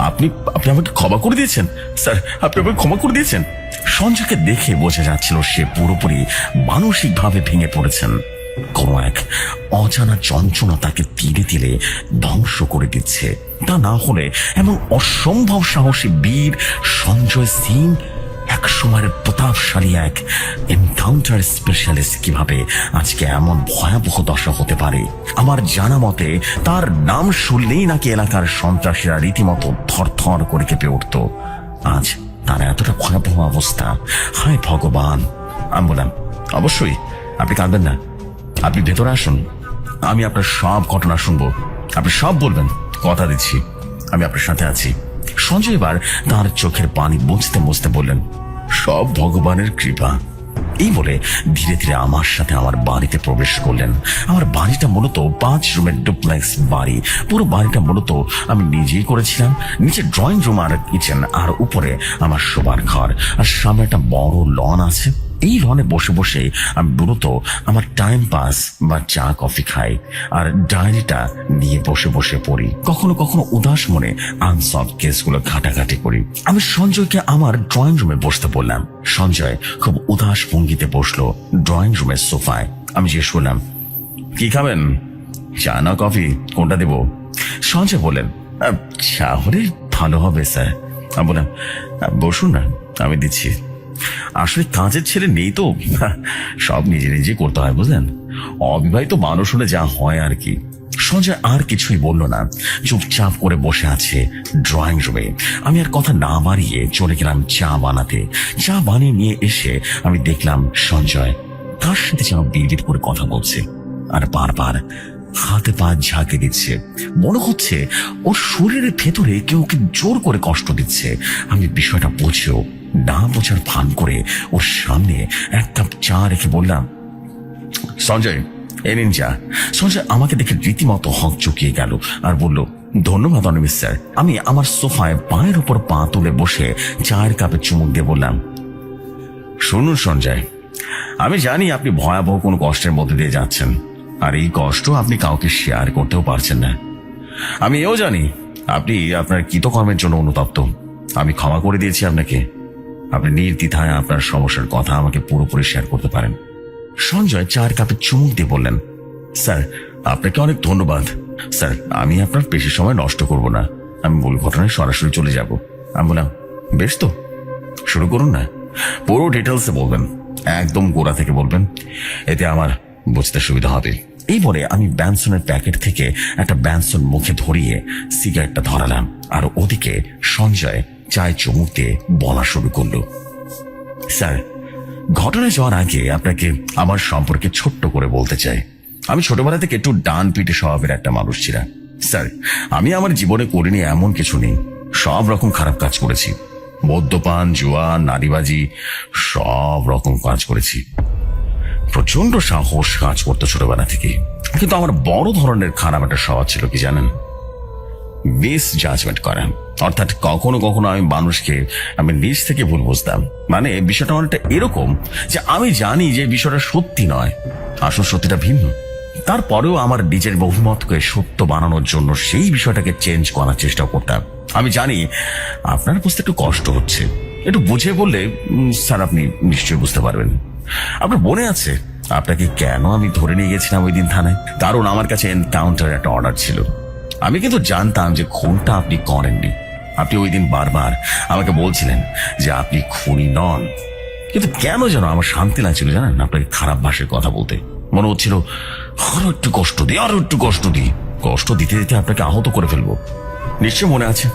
আপনি আপনি আমাকে ক্ষমা করে দিয়েছেন স্যার, আপনি আমাকে ক্ষমা করে দিয়েছেন। সঞ্জয়কে দেখে বোঝা যাচ্ছিল সে পুরোপুরি মানসিকভাবে ভেঙে পড়েছেন। কোনো এক অজানা যন্ত্রণা তাকে ধীরে ধীরে ধ্বংস করে দিচ্ছে। তা না হলে এমন অসম্ভব সাহসী বীর সঞ্জয় সিং এক সময়ের প্রতাপশালী এক এনকাউন্টার স্পেশালিস্ট কিভাবে আজকে এমন ভয়াবহ দশা হতে পারে? আমার জানা মতে তার নাম শুনলেই নাকি এলাকার সন্ত্রাসীরা রীতিমতো থরথর করে কেঁপে উঠত। আজ তার এতটা ভয়াবহ অবস্থা, হায় ভগবান। আমি বললাম, অবশ্যই আপনি কাঁদবেন না, আপনি ভেতরে আসুন, আমি আপনার সব ঘটনা শুনবো, আপনি সব বলবেন, কথা দিচ্ছি আমি আপনার সাথে আছি। সঞ্জয় এবার তার চোখের পানি মুছতে মুছতে বললেন, সব ভগবানের কৃপা। এই বলে ধীরে ধীরে আমার সাথে আমার বাড়িতে প্রবেশ করলেন। আমার বাড়িটা মূলত 5 রুমের ডুপ্লেক্স বাড়ি। পুরো বাড়িটা মূলত আমি নিজেই করেছিলাম। নিচে ড্রয়িং রুম আর কিচেন, আর উপরে আমার শোবার ঘর, আর সামনে একটা বড় লন আছে। এই লনে বসে বসে আমি মূলত আমার টাইম পাস বা চা কফি খাই, আর ডায়েরিটা নিয়ে বসে বসে পড়ি। কখনো কখনো উদাস মনে আনসলভ কেসগুলো ঘাটাঘাটি করি। আমি সঞ্জয়কে আমার ড্রয়িং রুমে বসতে বললাম। সঞ্জয় খুব উদাস ভঙ্গিতে বসলো ড্রয়িং রুমের সোফায়। আমি জিজ্ঞেস করলাম, কি খাবেন, চা না কফি, কোনটা দেব? সঞ্জয় বললেন, চা হলে ভালো হবে স্যার। আমি বললাম, বসুন না, আমি দিচ্ছি। আসলে কাজের ছেলে নেই তো, সব নিজে নিজে করতে হয় বুঝলেন। অবিবাহিত মানুষ হলে যা হয় আর কি। সঞ্জয় আর কিছুই বলল না, চুপচাপ করে বসে আছে ড্রয়িং রুমে। আমি আর কথা না বাড়িয়ে চলে গেলাম চা বানাতে। চা বানিয়ে নিয়ে এসে আমি দেখলাম সঞ্জয় তার সাথে যেন বিড়বিড় করে কথা বলছে আর বারবার হাতে পা ঝাঁকে দিচ্ছে। মনে হচ্ছে ওর শরীরের ভেতরে কেউ ওকে জোর করে কষ্ট দিচ্ছে। আমি বিষয়টা বুঝেও না বোঝার ভান করে ওর সামনে এক কাপ চা রেখে বললাম, সঞ্জয় এ নিন চা। সঞ্জয় আমাকে দেখে রীতিমতো হক চুকিয়ে গেল আর বলল, ধন্যবাদ অনিমেষ স্যার। আমি আমার সোফায় পায়ের উপর পা তুলে বসে চায়ের কাপে চুমুক দিয়ে বললাম, শুনুন সঞ্জয়, আমি জানি আপনি ভয়াবহ কোনো কষ্টের মধ্যে দিয়ে যাচ্ছেন, আর এই কষ্ট আপনি কাউকে শেয়ার করতেও পারছেন না। আমি এও জানি আপনি আপনার কৃতকর্মের জন্য অনুতপ্ত। আমি ক্ষমা করে দিয়েছি আপনাকে। আপনি নির্দ্বিধায় আপনার সমস্যার কথা আমাকে পুরোপুরি শেয়ার করতে পারেন। সঞ্জয় চায়ের কাপে চুমুক দিয়ে বললেন, স্যার আপনাকে অনেক ধন্যবাদ। স্যার আমি আপনার বেশি সময় নষ্ট করব না, আমি মূল ঘটনায় সরাসরি চলে যাব। আমি বললাম, বেশ তো, শুরু করুন না। পুরো ডিটেলসে বলবেন, একদম গোড়া থেকে বলবেন, এতে আমার বুঝতে সুবিধা হবে। এই বলে আমি ব্যানসনের প্যাকেট থেকে একটা ব্যানসন মুখে ধরিয়ে সিগারেটটা ধরালাম, আর ওদিকে সঞ্জয় চায় চুমুক দিয়ে বলা শুরু করলো, স্যার ঘটনায় যাওয়ার আগে আপনাকে আমার সম্পর্কে ছোট্ট করে বলতে চাই। আমি ছোটবেলা থেকে একটু ডান পিটে স্বভাবের একটা মানুষ ছিলাম। স্যার আমি আমার জীবনে করিনি এমন কিছু নেই, সব রকম খারাপ কাজ করেছি। মদ্যপান, জুয়া, নারীবাজি, সব রকম কাজ করেছি। প্রচন্ড সাহস কাজ করতো ছোটবেলা থেকে। কিন্তু আমার বড় ধরনের খারাপ একটা স্বভাব ছিল কি জানেন, মিস জাজমেন্ট করা। অর্থাৎ কখনো কখনো আমি মানুষকে আমি নিজ থেকে ভুল বুঝতাম। মানে বিষয়টা অনেকটা এরকম যে আমি জানি যে বিষয়টা সত্যি নয়, আসল সত্যিটা ভিন্ন। তারপরেও আমার নিজের বহুমতকে সত্য বানানোর জন্য সেই বিষয়টাকে চেঞ্জ করার চেষ্টা করতাম। আমি জানি আপনার বুঝতে একটু কষ্ট হচ্ছে, একটু বুঝে বললে স্যার আপনি নিশ্চয়ই বুঝতে পারবেন। আপনার মনে আছে আপনাকে কেন আমি ধরে নিয়ে গেছিলাম ওই দিন থানায়? কারণ আমার কাছে এনকাউন্টার একটা অর্ডার ছিল। আমি কিন্তু জানতাম যে খুনটা আপনি করেননি। আপনি ওই দিন বারবার আমাকে বলছিলেন যে আপনি খুনি নন, কিন্তু কেন যেন আমার শান্তি লাগছিল জানেন আপনাকে খারাপ ভাষায় কথা বলতে। মনে হচ্ছিল আরো একটু কষ্ট দিই, আরো একটু কষ্ট দিই, কষ্ট দিতে দিতে আপনাকে আহত করে ফেলবো। নিশ্চয় মনে আছে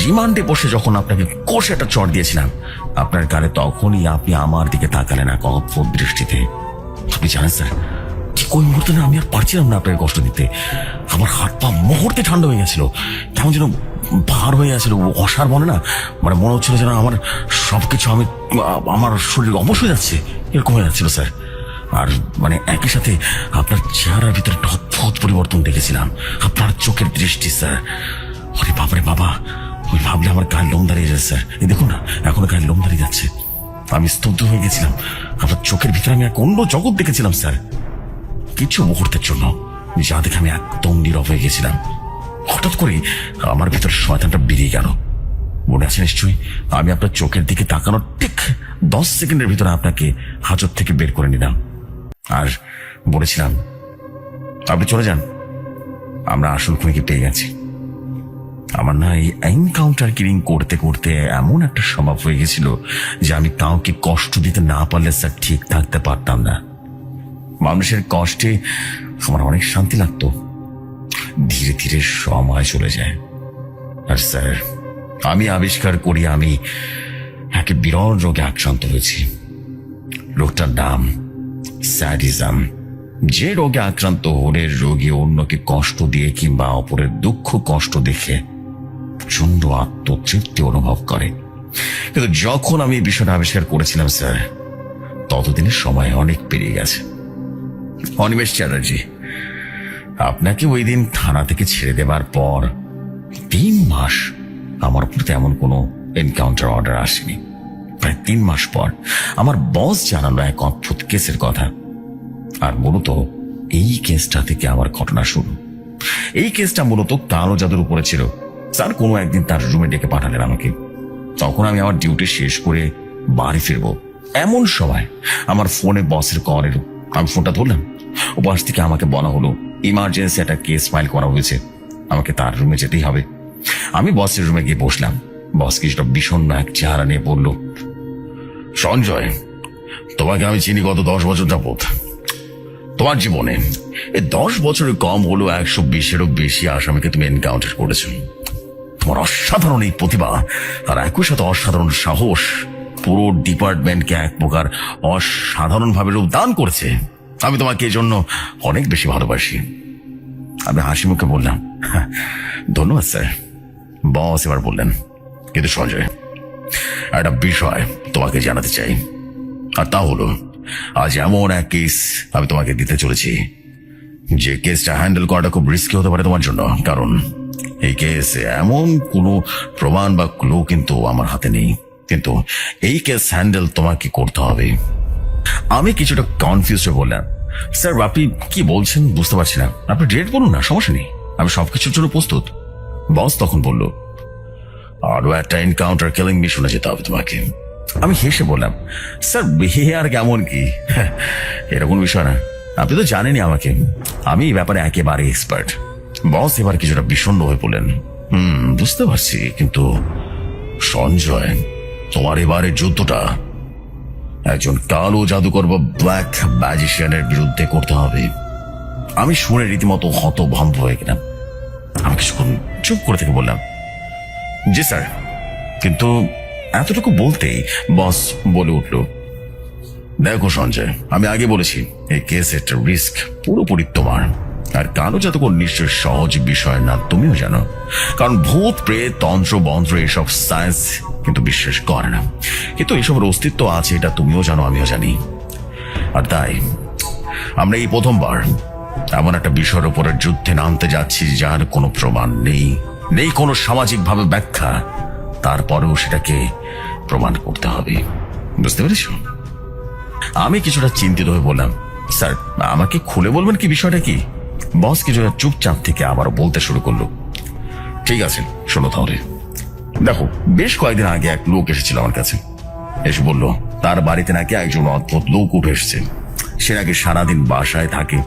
রিমান্ডে বসে যখন আপনাকে কষে একটা চড় দিয়েছিলাম আপনার গালে, তখনই আপনি আমার দিকে তাকালেন এক অদ্ভুত দৃষ্টিতে। আপনি জানেন স্যার ঠিক ওই মুহূর্তে না আমি আর পারছিলাম না আপনাকে কষ্ট দিতে। আমার হাত পা মুহূর্তে ঠান্ডা হয়ে গেছিল, কেমন যেন ভার হয়ে গেছিল, অসার বলে না, মানে মনে হচ্ছিল যেন আমার সবকিছু আমার শরীর অবশ হয়ে যাচ্ছে, এরকম হয়ে যাচ্ছিল স্যার। আর মানে একই সাথে আপনার চেহারার ভিতরে একটা অদ্ভুত পরিবর্তন দেখেছিলাম, আপনার চোখের দৃষ্টি স্যার। আরে বাবারে বাবা, ওই ভাবলে আমার গায়ে লোম দাঁড়িয়ে যাচ্ছে স্যার। এই দেখুন না এখনো গায়ে লোম দাঁড়িয়ে যাচ্ছে। আমি স্তব্ধ হয়ে গেছিলাম, আপনার চোখের ভিতরে আমি এক অন্য জগৎ দেখেছিলাম স্যার। কিছু মুহূর্তের জন্য যা দেখে আমি একদম নীরব হয়ে গেছিলাম। হঠাৎ করে আমার ভিতরে শয়তানটা বেরিয়ে গেল। মনে আছে নিশ্চয়ই আমি আপনার চোখের দিকে তাকানোর ঠিক 10 সেকেন্ডের ভিতরে আপনাকে হাজত থেকে বের করে নিলাম আর বলেছিলাম, আপনি চলে যান, আমরা আসল খুনিকে পেয়ে গেছি। আমার না এই এনকাউন্টার কিলিং করতে করতে এমন একটা স্বভাব হয়ে গেছিল যে আমি কাউকে কষ্ট দিতে না পারলে স্যার ঠিক থাকতে পারতাম না। মানুষের কষ্টে আমার অনেক শান্তি লাগতো। ধীরে ধীরে সময় চলে যায় আর স্যার আমি আবিষ্কার করি আমি একে বিরল রোগে আক্রান্ত হয়েছি। রোগটার নাম স্যাডিজম। যে রোগে আক্রান্ত হলে রোগী অন্যকে কষ্ট দিয়ে কিংবা অপরের দুঃখ কষ্ট দেখে প্রচন্ড আত্মতৃপ্তি অনুভব করে। কিন্তু যখন আমি এই বিষয়টা আবিষ্কার করেছিলাম স্যার, ততদিনের সময় অনেক পেরিয়ে গেছে। অনিমেষ চ্যাটার্জি, আপনাকে ওই দিন থানা থেকে ছেড়ে দেবার পর 3 মাস আমার উপর তেমন কোনো এনকাউন্টার অর্ডার আসেনি। প্রায় 3 মাস পর আমার বস জানালো এক অদ্ভুত কেসের কথা। আর মূলত এই কেসটা থেকে আমার ঘটনা শুরু। এই কেসটা মূলত কালো জাদুর উপরে ছিল। স্যার কোনো একদিন তার রুমে ডেকে পাঠালেন আমাকে। তখন আমি আমার ডিউটি শেষ করে বাড়ি ফিরবো, এমন সময় আমার ফোনে বসের কল এলো। আমি ফোনটা ধরলাম। ওপাশ থেকে আমাকে বলা হলো ইমার্জেন্সি একটা কেস ফাইল করা হয়েছে, আমাকে তার রুমে যেতেই হবে। আমি বসের রুমে গিয়ে বসলাম। বস কিছুটা বিষণ্ণ এক চেহারা নিয়ে বলল, সঞ্জয়, তোমাকে আমি চিনি গত 10 বছর যাবত। তোমার জীবনে এই 10 বছরে কম হলো 120-এরও বেশি আসামিকে তুমি এনকাউন্টার করেছো। তোমার অসাধারণ এই প্রতিভা আর একই সাথে অসাধারণ সাহস পুরো ডিপার্টমেন্টকে এক প্রকার অসাধারণ ভাবে রূপ দান করেছে। আমি তোমাকে এই জন্য অনেক বেশি ভালোবাসি। আমি হাসি মুখে বললাম, ধন্যবাদ স্যার। বস এবার বললেন, কিন্তু সঞ্জয়, একটা বিষয় তোমাকে জানাতে চাই, আর তা হলো আজ এমন এক কেস আমি তোমাকে দিতে চলেছি যে কেসটা হ্যান্ডেল করাটা খুব রিস্কি হতে পারে তোমার জন্য। কারণ এই কেসে এমন কোনো প্রমাণ বা ক্লু কিন্তু আমার হাতে নেই, কিন্তু এই কেস হ্যান্ডেল তোমাকে করতে হবে। আমি কিছুটা কনফিউজ হয়ে বললাম, স্যার আপনি কি বলছেন বুঝতে পারছি না। আপনি ডেট বলুন না, সমস্যা নেই, আমি সবকিছুর জন্য প্রস্তুত। বস তখন বলল, আরো একটা এনকাউন্টার কিলিং মিশনে যেতে হবে তোমাকে। আমি হেসে বললাম, স্যার বিহে আর কেমন কি, এরকম বিষয় না, আপনি তো জানেনই আমাকে, আমি এই ব্যাপারে একেবারে এক্সপার্ট। বস এবার কিছুটা বিষণ্ণ হয়ে বললেন, বুঝতে পারছি, কিন্তু সঞ্জয়, তোমার এবারের যুদ্ধটা একজন কালো জাদুকর বা ব্ল্যাক ম্যাজিশিয়ানের বিরুদ্ধে করতে হবে। আমি শুনে রীতিমতো হতভম্ব হয়ে গেলাম। আমি কিছুক্ষণ চুপ করে থেকে বললাম, জি স্যার। কিন্তু এতটুকু বলতেই বস বলে উঠল, দেখো সঞ্জয়, আমি আগে বলেছি এই কেসের রিস্ক পুরোপুরি তোমার। আর কালো জাদুকর নিশ্চয় সহজ বিষয় না, তুমিও জানো, কারণ ভূত প্রেত তন্ত্র মন্ত্র এসব সায়েন্স কিন্তু বিশ্বাস করে না, কিন্তু এসবের অস্তিত্ব আছে এটা তুমিও জানো, আমিও জানি। আর তাই আমরা এই প্রথমবার এমন একটা বিষয়ের উপরে যুদ্ধে নামতে যাচ্ছি যার কোনো প্রমাণ নেই, নেই কোনো সামাজিক ভাবে ব্যাখ্যা, তারপরেও সেটাকে প্রমাণ করতে হবে। বুঝতে পেরেছ? আমি কিছুটা চিন্তিত হয়ে বললাম, স্যার আমাকে খুলে বলবেন কি বিষয়টা কি? বস কিছুটা চুপচাপ থেকে আবার বলতে শুরু করলো, ঠিক আছে শোনো তাহলে। দেখো, বেশ কয়েকদিন আগে এক লোক এসেছিল আমার কাছে, এসে বলল তার বাড়িতে নাকি একজন অদ্ভুত লোক উঠে এসেছে। সে নাকি সারাদিন বাসায় থাকে,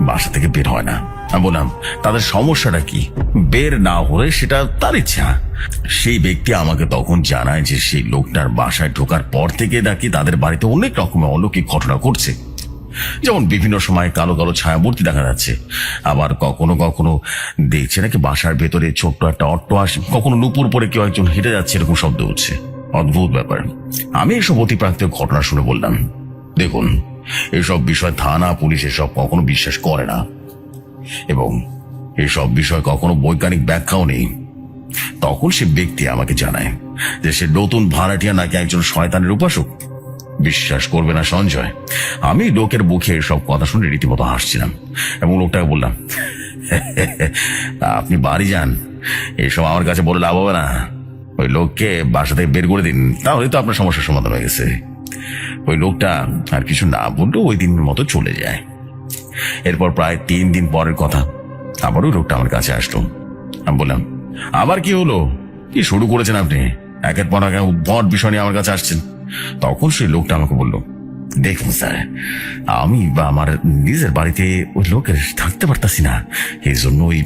বাসা থেকে বের হয় না। আমি বললাম, তাদের সমস্যাটা কি? বের না হলে সেটা তার ইচ্ছা। সেই ব্যক্তি আমাকে তখন জানায় যে সেই লোকটার বাসায় ঢোকার পর থেকে নাকি তাদের বাড়িতে অনেক রকমের অলৌকিক ঘটনা ঘটছে। যেমন বিভিন্ন সময় কালো কালো ছায়ামূর্তি দেখা যাচ্ছে, আবার কখনো কখনো দেখছে নাকি বাসার ভেতরে ছোট্ট একটা অট্ট আসে, কখনো নুপুর পরে কেউ একজন হেঁটে যাচ্ছে, এরকম শব্দ হচ্ছে। অদ্ভুত ব্যাপার। আমি এসব অতিপ্রাকৃতিক ঘটনা শুনে বললাম, দেখুন এসব বিষয় থানা পুলিশ এসব কখনো বিশ্বাস করে না, এবং এসব বিষয় কখনো বৈজ্ঞানিক ব্যাখ্যাও নেই। তখন সে ব্যক্তি আমাকে জানায় যে সে নতুন ভাড়াটিয়া নাকি একজন শয়তানের উপাসক। বিশ্বাস করবে না সঞ্জয়, আমি লোকের মুখে এসব কথা শুনে রীতিমতো হাসছিলাম এবং লোকটাকে বললাম, আপনি বাড়ি যান, এসব আমার কাছে বলে লাভ হবে না। ওই লোককে বাসা থেকে বের করে দিন, তাহলে তো আপনার সমস্যার সমাধান হয়ে গেছে। ওই লোকটা আর কিছু না বললেও ওই দিনের মতো চলে যায়। এরপর প্রায় 3 দিন পরের কথা, আবারও লোকটা আমার কাছে আসলো। আমি বললাম, আবার কি হলো, কি শুরু করেছেন আপনি? একের পর এক উদ্ভট বিষয় নিয়ে আমার কাছে আসছেন। তখন সেই লোকটা আমাকে বলল, দেখুন স্যার, আমি বা আমার নিজের বাড়িতে ওই লোকের থাকতে পারতাছি না, এই জন্য ওই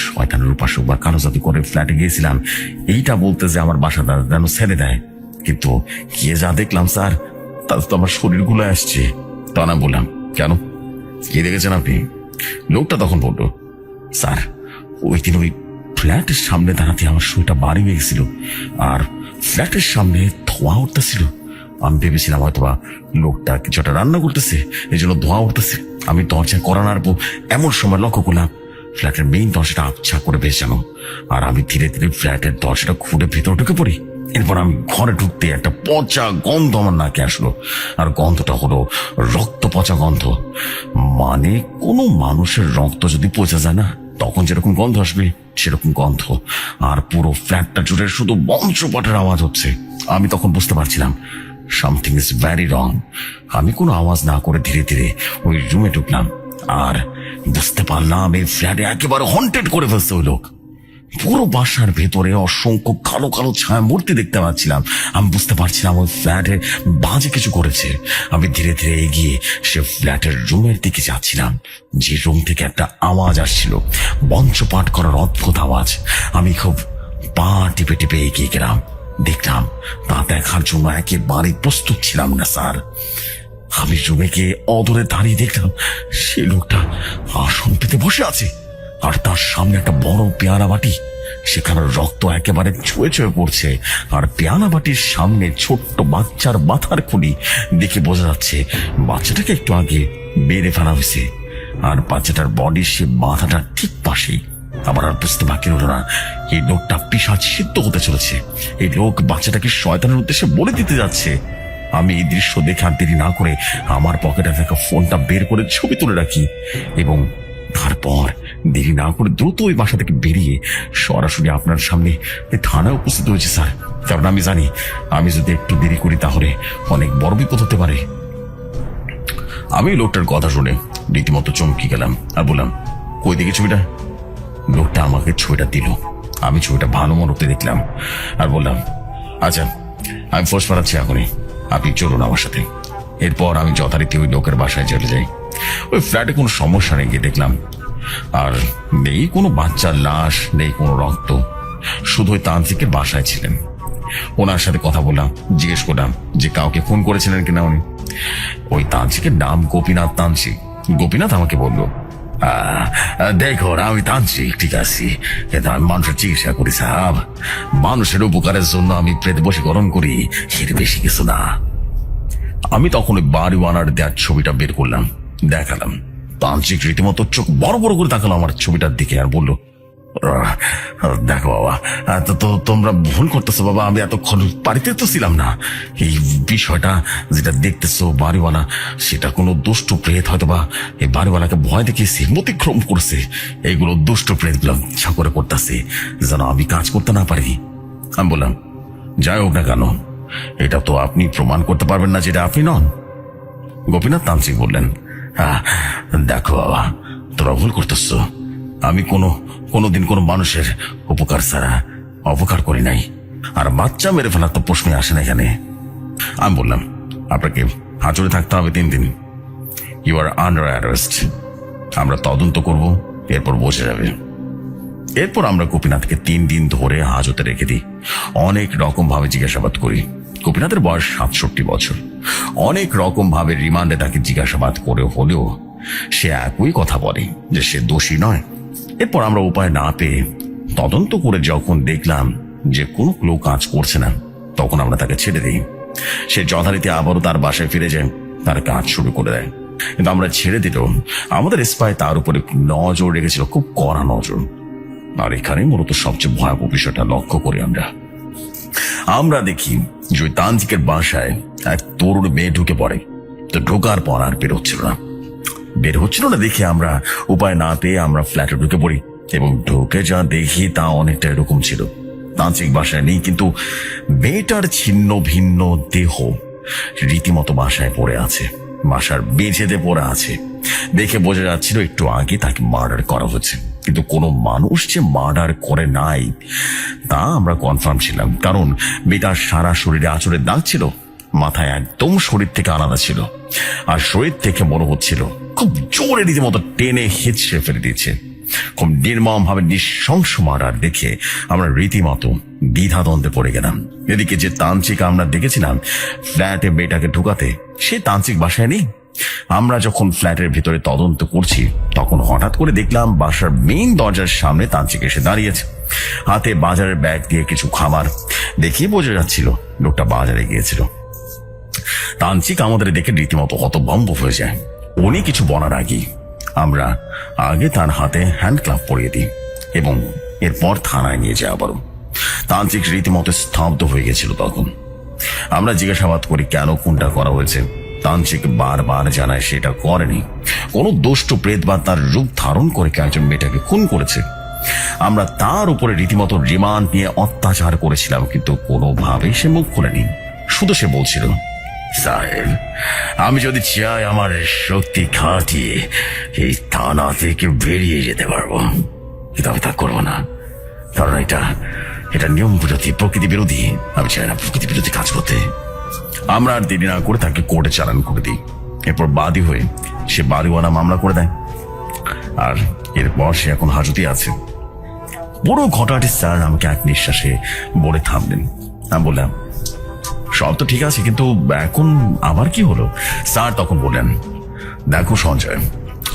শয়তানের উপাসক বা কালো জাদু করে ফ্ল্যাটে গিয়েছিলাম এইটা বলতে যে আমার বাসাটা যেন ছেড়ে দেয়। কিন্তু গিয়ে যা দেখলাম স্যার, তাতে তো আমার শরীর গুলো আসছে। তখন আমি বললাম, কেন, কি দেখেছেন আপনি? লোকটা তখন বলল, স্যার ওই দিন ওই ফ্ল্যাটের সামনে দাঁড়াতে আমার শরীরটা ভারী হয়ে গেছিল, আর ফ্ল্যাটের সামনে ধোঁয়া উঠতেছিল। আমি ভেবেছিলাম হয়তোবা লোকটা কিছু একটা রান্না করতেছে, এই জন্য ধোঁয়া উঠতেছে। আমি দরজা করা নাড়বো, এমন সময় লক্ষ্য করলাম ফ্ল্যাটের মেইন দরজাটা আবছা করে বেশ জানো, আর আমি ধীরে ধীরে ফ্ল্যাটের দরজাটা খুঁড়ে ভেতরে ঢুকে পড়ি। এরপর আমি ঘরে ঢুকতে একটা পচা গন্ধ আমার নাকে আসলো, আর গন্ধটা হলো রক্ত পচা গন্ধ। মানে কোনো মানুষের রক্ত যদি পচা যায় না, তখন যেরকম গন্ধ আসবে সেরকম গন্ধ, আর পুরো ফ্ল্যাটটা জুড়ে শুধু বংশপাটের আওয়াজ হচ্ছে। আমি তখন বুঝতে পারছিলাম সামথিং ইজ ভ্যারি রং। আমি কোনো আওয়াজ না করে ধীরে ধীরে ওই রুমে ঢুকলাম, আর বুঝতে পারলাম এই ফ্ল্যাটে একেবারে হন্টেড করে ফেলছে ওই লোক। পুরো বাসার ভেতরে অসংখ্য কালো কালো ছায়া মূর্তি দেখতে পাচ্ছিলাম। আমি বুঝতে পারছিলাম ওই ফ্ল্যাটে বাজে কিছু করেছে। আমি ধীরে ধীরে এগিয়ে সে ফ্ল্যাটের রুমের দিকে যাচ্ছিলাম, যে রুম থেকে একটা আওয়াজ আসছিল, বঞ্চপাঠ করার অদ্ভুত আওয়াজ। আমি খুব পা টিপে টিপে এগিয়ে গেলাম, দেখলাম তা দেখার জন্য একেবারে প্রস্তুত ছিলাম না স্যার। আমি জুমেকে অদূরে দাঁড়িয়ে দেখলাম সে লোকটা আসন পেতে বসে আছে, আর তার সামনে একটা বড় পেয়ালা বাটি, সেখানে রক্ত একেবারে ছুঁয়ে ছুঁয়ে পড়ছে। আর পেয়ালা বাটির সামনে ছোট্ট বাচ্চার মাথার খুলি দেখে বোঝা যাচ্ছে বাচ্চাটাকে একটু আগে বেড়ে ফেলা হয়েছে, আর বাচ্চাটার বডির সে মাথাটা ঠিক পাশেই। আমার আর বুঝতে বাকি রইল না, এই লোকটা পিশাচ সিদ্ধ হতে চলেছে। এই লোক বাচ্চাটাকে শয়তানের উদ্দেশ্যে বলে দিতে যাচ্ছে। আমি এই দৃশ্য দেখে আর দেরি না করে আমার পকেটে থাকা ফোনটা বের করে ছবি তুলে রাখি, এবং তারপর দেরি না করে দ্রুত ওই বাসা থেকে বেরিয়ে সরাসরি আপনার সামনে থানায় উপস্থিত হয়েছে স্যার। কারণ আমি জানি আমি যদি একটু দেরি করি তাহলে অনেক বড় বিপদ হতে পারে। আমি লোকটার কথা শুনে রীতিমতো চমকে গেলাম আর বললাম, কই দেখি ছবিটা? লোকটা আমাকে ছবিটা দিল। আমি ছবিটা ভালো মনোতে দেখলাম আর বললাম, আচ্ছা আমি ফোর্স পাঠাচ্ছি এখনই, আপনি চলুন আমার সাথে। এরপর আমি যথারীতি ওই লোকের বাসায় চলে যাই। ওই ফ্ল্যাটে কোনো সমস্যা নেই গিয়ে দেখলাম, আর নেই কোনো বাচ্চার লাশ, নেই কোনো রক্ত, শুধু ওই তান্ত্রিকের বাসায় ছিলেন। ওনার সাথে কথা বললাম, জিজ্ঞেস করলাম যে কাউকে ফোন করেছিলেন কিনা উনি। ওই তান্ত্রিকের নাম গোপীনাথ তান্ত্রিক। গোপীনাথ আমাকে বলল, দেখো আমি তান্ত্রিক ঠিক আছি, কিন্তু আমি মানুষের চিকিৎসা করি সাহেব। মানুষের উপকারের জন্য আমি প্রেত বশীকরণ করি, এর বেশি কিছু না। আমি তখন ওই বাড়িওয়ানার দেওয়ার ছবিটা বের করলাম, দেখালাম। তান্ত্রিক রীতিমতো চোখ বড় বড় করে তাকালো আমার ছবিটার দিকে আর বলল, দেখো বাবা, তো তোমরা ভুল করতেছো বাবা, আমি এতক্ষণ বাড়িতে তো ছিলাম না। এই বিষয়টা যেটা দেখতেছো বাড়িওয়ালা, সেটা কোনো দুষ্ট প্রেত হয়তো বা এই বাড়িওয়ালাকে ভয় দেখিয়ে অতিক্রম করছে। এইগুলো দুষ্ট প্রেত গুলো ইচ্ছা করে করতেছে যেন আমি কাজ করতে না পারি। আমি বললাম, যাই হোক না কেন, এটা তো আপনি প্রমাণ করতে পারবেন না যেটা আপনি নন। গোপীনাথ তান্ত্রিক বললেন, দেখো বাবা, তোরা ভুল করতেছ। আমি কোনোদিন কোনো মানুষের উপকার ছাড়া অপকার করি নাই, আর বাচ্চা মেরে ফেলার তো প্রশ্ন আসে না এখানে। আমি বললাম, আপনাকে হাজতে থাকতে হবে 3 দিন। You are under arrest. আমরা তদন্ত করব, এরপর বোঝা যাবে। এরপর আমরা গোপীনাথকে 3 দিন ধরে হাজতে রেখে দিই। অনেক রকম ভাবে জিজ্ঞাসাবাদ করি। গোপীনাথের বয়স 67 বছর। অনেক রকম ভাবে রিমান্ডে তাকে জিজ্ঞাসাবাদ করে হলেও সে একই কথা বলে যে সে দোষী নয়। এরপর আমরা উপায় না পেয়ে তদন্ত করে যখন দেখলাম যে কোনো ক্লু কাজ করছে না, তখন আমরা তাকে ছেড়ে দিই। সে যথারীতি আবারও তার বাসায় ফিরে যায়, তার কাজ শুরু করে দেয়। কিন্তু আমরা ছেড়ে দিল, আমাদের স্পাই তার উপরে নজর রেখেছিল, খুব কড়া নজর। আর এখানে মূলত সবচেয়ে ভয়াবহ বিষয়টা লক্ষ্য করি আমরা দেখি যে ওই তান্ত্রিকের বাসায় এক তরুণ মেয়ে ঢুকে পড়ে। তো ঢোকার পর আর বের হচ্ছিল না দেখে আমরা উপায় না পেয়ে আমরা ফ্ল্যাটে ঢুকে পড়ি, এবং ঢুকে যা দেখি তা অনেকটা এরকম ছিল। তান্ত্রিক বাসায় নেই, কিন্তু মেয়েটার ছিন্ন ভিন্ন দেহ রীতিমতো বাসায় পড়ে আছে, বাসার মেঝেতে পড়ে আছে। দেখে বোঝা যাচ্ছিল একটু আগে তাকে মার্ডার করা হয়েছে, কিন্তু কোনো মানুষ যে মার্ডার করে নাই তা আমরা কনফার্ম ছিলাম, কারণ মেয়েটার সারা শরীরে আঁচড়ের দাগ ছিল, মাথায় একদম শরীর থেকে আলাদা ছিল, আর শরীর থেকে মনে হচ্ছিল খুব জোরে রীতিমতো টেনে হেঁচড়ে ফেলে দিয়েছে। খুব নির্মম ভাবে নৃশংস মার্ডার দেখে আমরা রীতিমতো দ্বিধাদ্বন্দ্বে পড়ে গেলাম। এদিকে যে তান্ত্রিক আমরা দেখেছিলাম ফ্ল্যাটে মেয়েটাকে ঢুকাতে, সে তান্ত্রিক বাসায় নেই। আমরা যখন ফ্ল্যাটের ভিতরে তদন্ত করছি, তখন হঠাৎ করে দেখলাম বাসার মেইন দরজার সামনে তান্ত্রিক এসে দাঁড়িয়েছে, হাতে বাজারের ব্যাগ দিয়ে কিছু খাবার। দেখেই বোঝা যাচ্ছিল লোকটা বাজারে গিয়েছিল। তান্ত্রিক আমাদের দেখে রীতিমতো হতভম্ব হয়ে যায়। উনি কিছু বলার আগেই আমরা আগে তার হাতে হ্যান্ড গ্লাভ পরিয়ে দিই এবং এরপর থানায় নিয়ে যাই আবারও। তান্ত্রিক রীতিমতো স্তব্ধ হয়ে গেছিল তখন। আমরা জিজ্ঞাসাবাদ করি কেন খুনটা করা হয়েছে। তান্ত্রিক বারবার জানায় সেটা করেনি, কোনো দুষ্ট প্রেত বা তার রূপ ধারণ করে একজন মেয়েটাকে খুন করেছে। আমরা তার উপরে রীতিমতো রিমান্ড নিয়ে অত্যাচার করেছিলাম, কিন্তু কোনোভাবেই সে মুখ খুলেনি। শুধু সে বলছিল, সাহেব আমি যদি চাই আমার শক্তি খাটিয়ে এই থানা থেকে বেরিয়ে যেতে পারবো, কিন্তু আমি তা করবো না, কারণ এটা নিয়ম বিরোধী, প্রকৃতি বিরোধী। আমি চাই না প্রকৃতি বিরোধী কাজ করতে। আমরা আর দেরি না করে তাকে কোর্টে চালান করে দিই। এরপর বাদী হয়ে সে বাড়িওয়ালা মামলা করে দেয়, আর এরপর সে এখন হাজতে আছে। পুরো ঘটনাটি স্যার আমাকে এক নিঃশ্বাসে বলে থামলেন, আমি বললাম, সব তো ঠিক আছে, কিন্তু এখন আবার কি হলো? স্যার তখন বললেন, দেখো সঞ্জয়,